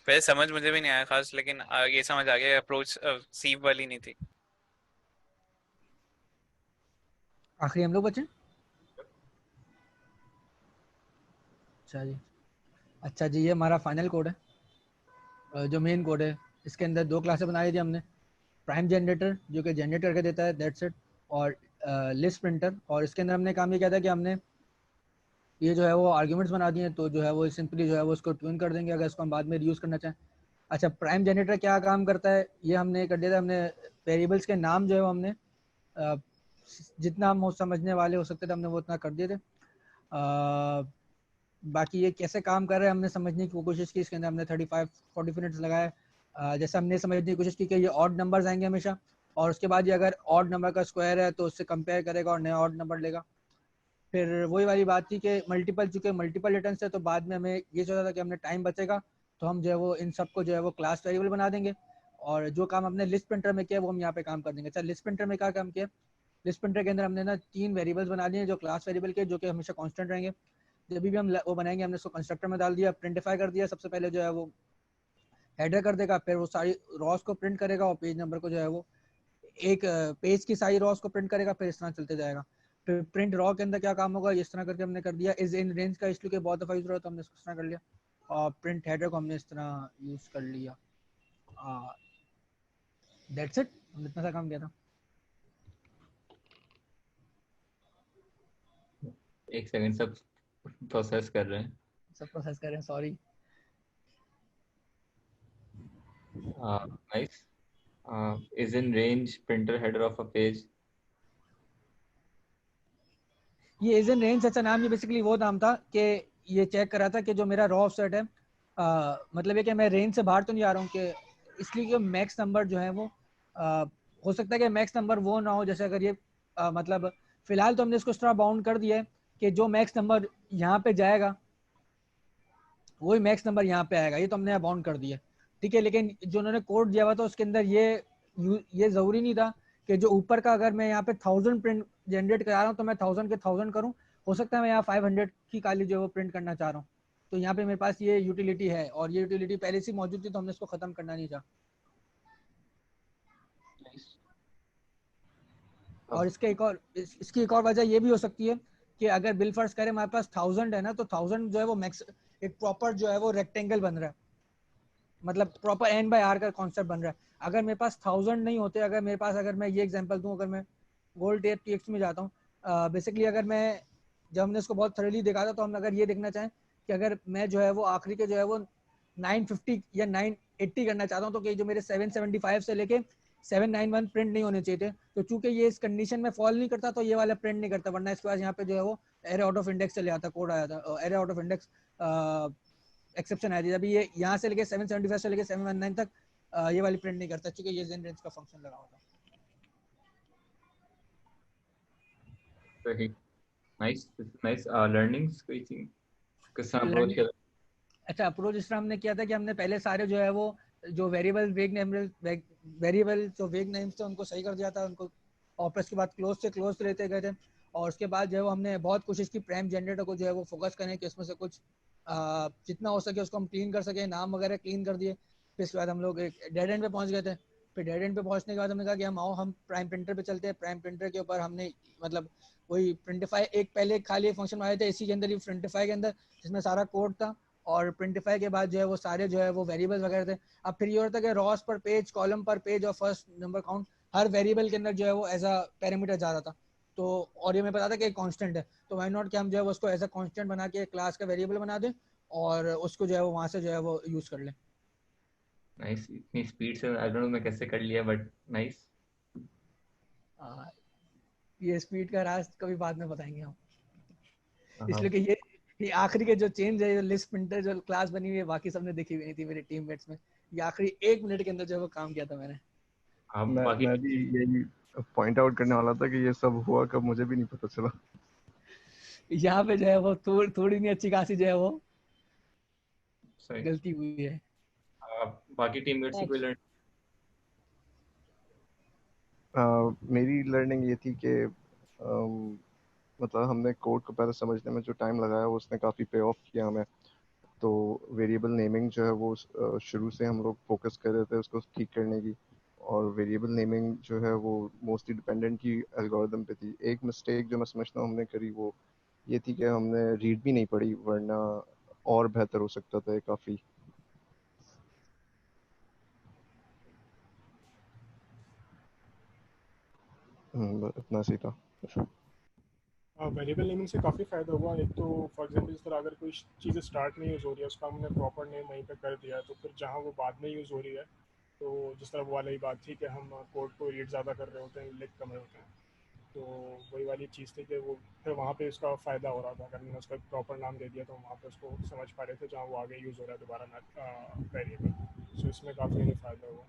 पहले समझ मुझे भी नहीं आया खास, लेकिन ये समझ आ गया अप्रोच सीव वाली नहीं थी। आखिरी हम लोग बचे। अच्छा जी, ये हमारा फाइनल कोड है, जो मेन कोड है। इसके अंदर दो क्लासेस बनाई थी हमने, प्राइम जनरेटर जो कि जनरेट करके देता है, दैट्स इट, और लिस्ट प्रिंटर। और इसके अंदर हमने काम ये किया था कि हमने ये जो है वो आर्ग्यूमेंट्स बना दिए, तो जो है वो सिंपली जो है वो इसको ट्यून कर देंगे अगर इसको हम बाद में यूज़ करना चाहें। अच्छा, प्राइम जनरेटर क्या काम करता है ये हमने कर दिया था। हमने वेरिएबल्स के नाम जो है वो हमने जितना हम समझने वाले हो सकते थे हमने वो उतना कर दिए थे। बाकी ये कैसे काम कर रहा है हमने समझने की कोशिश की। इसके अंदर हमने 35-40 मिनट्स लगाए। जैसे हमने समझने की कोशिश की कि ये ऑड नंबर्स आएंगे हमेशा, और उसके बाद ये अगर ऑड नंबर का स्क्वायर है तो उससे कंपेयर करेगा और नया ऑड नंबर लेगा। फिर वही वाली बात थी कि मल्टीपल, चूँकि मल्टीपल रिटर्न्स है तो बाद में हमें ये सोचा था कि हमने टाइम बचेगा तो हम जो है वो इन सबको जो है वो क्लास वेरिएबल बना देंगे, और जो काम हमने लिस्ट प्रिंटर में किया वो हम यहाँ पे काम कर देंगे। अच्छा, लिस्ट प्रिंटर में क्या काम किया, लिस्ट प्रिंटर के अंदर हमने ना 3 वेरिएबल्स बना दिए जो क्लास वेरिएबल के, जो कि हमेशा कांस्टेंट रहेंगे। जब भी हम वो बनाएंगे हमने उसको कंस्ट्रक्टर में डाल दिया, प्रिंटिफाई कर दिया। सबसे पहले जो है वो हेडर कर देगा, फिर वो सारी रॉस को प्रिंट करेगा और पेज नंबर को जो है वो एक पेज की सारी रॉस को प्रिंट करेगा, फिर इस तरह चलते जाएगा। फिर प्रिंट रॉ के अंदर क्या काम होगा, इस तरह करके हमने कर दिया। इज इन रेंज का इसलिए बहुत दफ़ा यूज हो रहा है तो हमने इसको इस तरह कर लिया, और प्रिंट हेडर को हमने इस तरह यूज कर लिया। दैट्स इट, हमने इतना सा काम किया था। एक सेकंड, सब प्रोसेस कर रहे हैं। सब प्रोसेस कर रहे हैं, sorry. Nice. Is in range printer header of a page. ये इज इन रेंज अच्छा नाम, ये बेसिकली वो नाम था कि ये चेक कर रहा था कि जो मेरा रॉ ऑफसेट है, मतलब ये कि मैं रेंज से बाहर तो नहीं आ रहा हूँ, कि इसलिए कि मैक्स नंबर जो है वो हो सकता है कि मैक्स नंबर वो ना हो। जैसे अगर ये मतलब फिलहाल तो हमने इसको इस तरह बाउंड कर दिया है कि जो मैक्स नंबर यहाँ पे जाएगा वही मैक्स नंबर यहाँ पे आएगा, ये तो हमने बाउंड कर दिया, ठीक है। लेकिन जो उन्होंने कोड दिया हुआ था उसके अंदर ये जरूरी नहीं था कि जो ऊपर का अगर मैं यहाँ पे 1000 प्रिंट जनरेट करा रहा हूँ तो मैं 1000 के 1000 करूँ। हो सकता है मैं यहाँ 500 की खाली जो है वो प्रिंट करना चाह रहा हूँ, तो यहाँ पे मेरे पास ये यूटिलिटी है, और ये यूटिलिटी पहले से मौजूद थी तो हमने इसको खत्म करना नहीं था। और इसकी एक और वजह ये भी हो सकती है कि अगर बिल फर्ज करें हमारे पास 1000 है ना, तो 1000 जो है वो मैक्स एक प्रॉपर जो है वो रेक्टेंगल बन रहा है, मतलब प्रॉपर n/r का कॉन्सेप्ट बन रहा है। अगर मेरे पास 1000 नहीं होते, अगर मेरे पास, अगर मैं ये एग्जांपल दूं, अगर मैं गोल्ड टेप टीएक्स में जाता हूँ, बेसिकली अगर मैं, जब हमने इसको बहुत थॉरली देखा था तो हम अगर ये देखना चाहें कि अगर मैं जो है वो आखिरी के जो है वो 950 या 980 करना चाहता हूँ, तो कि जो मेरे 775 से लेके 791 प्रिंट नहीं होने चाहिए थे, तो चूंकि ये इस कंडीशन में फॉल नहीं करता तो ये वाला प्रिंट नहीं करता, वरना इसके पास यहाँ पे जो है वो एरे आउट ऑफ इंडेक्स चले आता, कोड आया था, array out of index exception आया था। अभी ये यहाँ से लेके 775 से लेके 719 तक ये वाली प्रिंट नहीं करता, क्योंकि ये जेन रेंज का फंक्शन लगा होता है। सही, नाइस नाइस। लर्निंग्स कोई चीज किस तरह अप्रोच किया? अच्छा, अप्रोच इस तरह हमने किया था कि हमने पहले सारे जो है वो जो वेरिएबल जो वेग नेम्स थे उनको सही कर दिया था, उनको, और फिर उसके बाद क्लोज से क्लोज लेते गए थे। और उसके बाद जो है वो हमने बहुत कोशिश की प्राइम जनरेटर को जो है वो फोकस करें कि उसमें से कुछ जितना हो सके उसको हम क्लीन कर सके, नाम वगैरह क्लीन कर दिए। फिर इसके बाद हम लोग एक डेड एंड पे पहुंच गए थे। फिर डेड एंड पे पहुंचने के बाद हमने कहा कि हम प्राइम प्रिंटर पे चलते हैं। प्राइम प्रिंटर के ऊपर हमने मतलब वही प्रिंटिफाई, एक पहले खाली फंक्शन आए थे इसी के अंदर ही, प्रिंटिफाई के अंदर, जिसमें सारा कोड था, और प्रिंटिफाई के बाद जो है वो सारे जो है वो वेरिएबल्स वगैरह थे। अब फिर ये होता है कि रॉस पर पेज, कॉलम पर पेज और फर्स्ट नंबर काउंट हर वेरिएबल के अंदर जो है वो एज अ पैरामीटर जा रहा था, तो और ये मैं पता था कि एक कांस्टेंट है, तो व्हाई नॉट कि हम जो है उसको एज अ कांस्टेंट बना के क्लास का वेरिएबल बना दें और उसको जो है वो वहाँ से जो है वो यूज कर लें। नाइस, इतनी स्पीड से आई डोंट नो मैं कैसे कर लिया, बट नाइस। ये स्पीड का राज कभी बाद में बताएंगे हम, हाँ। इसलिए कि ये आखिरी के जो चेंज है, जो लिस्ट प्रिंटर जो क्लास बनी हुई है, बाकी सबने देखी हुई नहीं थी मेरे टीममेट्स में। ये आखिरी 1 मिनट के अंदर जो है वो काम किया था मैंने। मैं भी यही पॉइंट आउट करने वाला था कि ये सब हुआ कब मुझे भी नहीं पता चला। यहाँ पे जो है वो थोड़ी नहीं अच्छी खासी जो है वो गलती हुई है। बाकी टीममेट्स की कोई लर्निंग? मेरी लर्निंग ये थी कि मतलब हमने कोड को पहले समझने में जो टाइम लगाया वो उसने काफ़ी पे ऑफ किया हमें। तो वेरिएबल नेमिंग जो है वो शुरू से हम लोग फोकस कर रहे थे उसको ठीक करने की, और वेरिएबल नेमिंग जो है वो मोस्टली डिपेंडेंट की एल्गोरिदम पे थी। एक मिस्टेक जो मैं समझता हूँ हमने करी वो ये थी कि हमने रीड भी नहीं पढ़ी, वरना और बेहतर हो सकता था काफ़ी। इतना सही था। वेरिएबल नेमिंग से काफ़ी फ़ायदा हुआ। एक तो फॉर एग्जांपल जिस तरह अगर कोई चीज़ें स्टार्ट में यूज़ हो रही है उसका हमने प्रॉपर नेम वहीं पे कर दिया है, तो फिर जहाँ वो बाद में यूज़ हो रही है, तो जिस तरह वो वाली बात थी कि हम कोड को रीड ज़्यादा कर रहे होते हैं, लिख कम रहे होते हैं, तो वही वाली चीज़ थी कि वो फिर वहाँ पे उसका फ़ायदा हो रहा था। अगर मैंने उसका प्रॉपर नाम दे दिया तो वहाँ पे उसको समझ पा रहे थे जहाँ वो आगे यूज़ हो रहा है दोबारा वेरिएबल। सो इसमें काफ़ी फ़ायदा हुआ।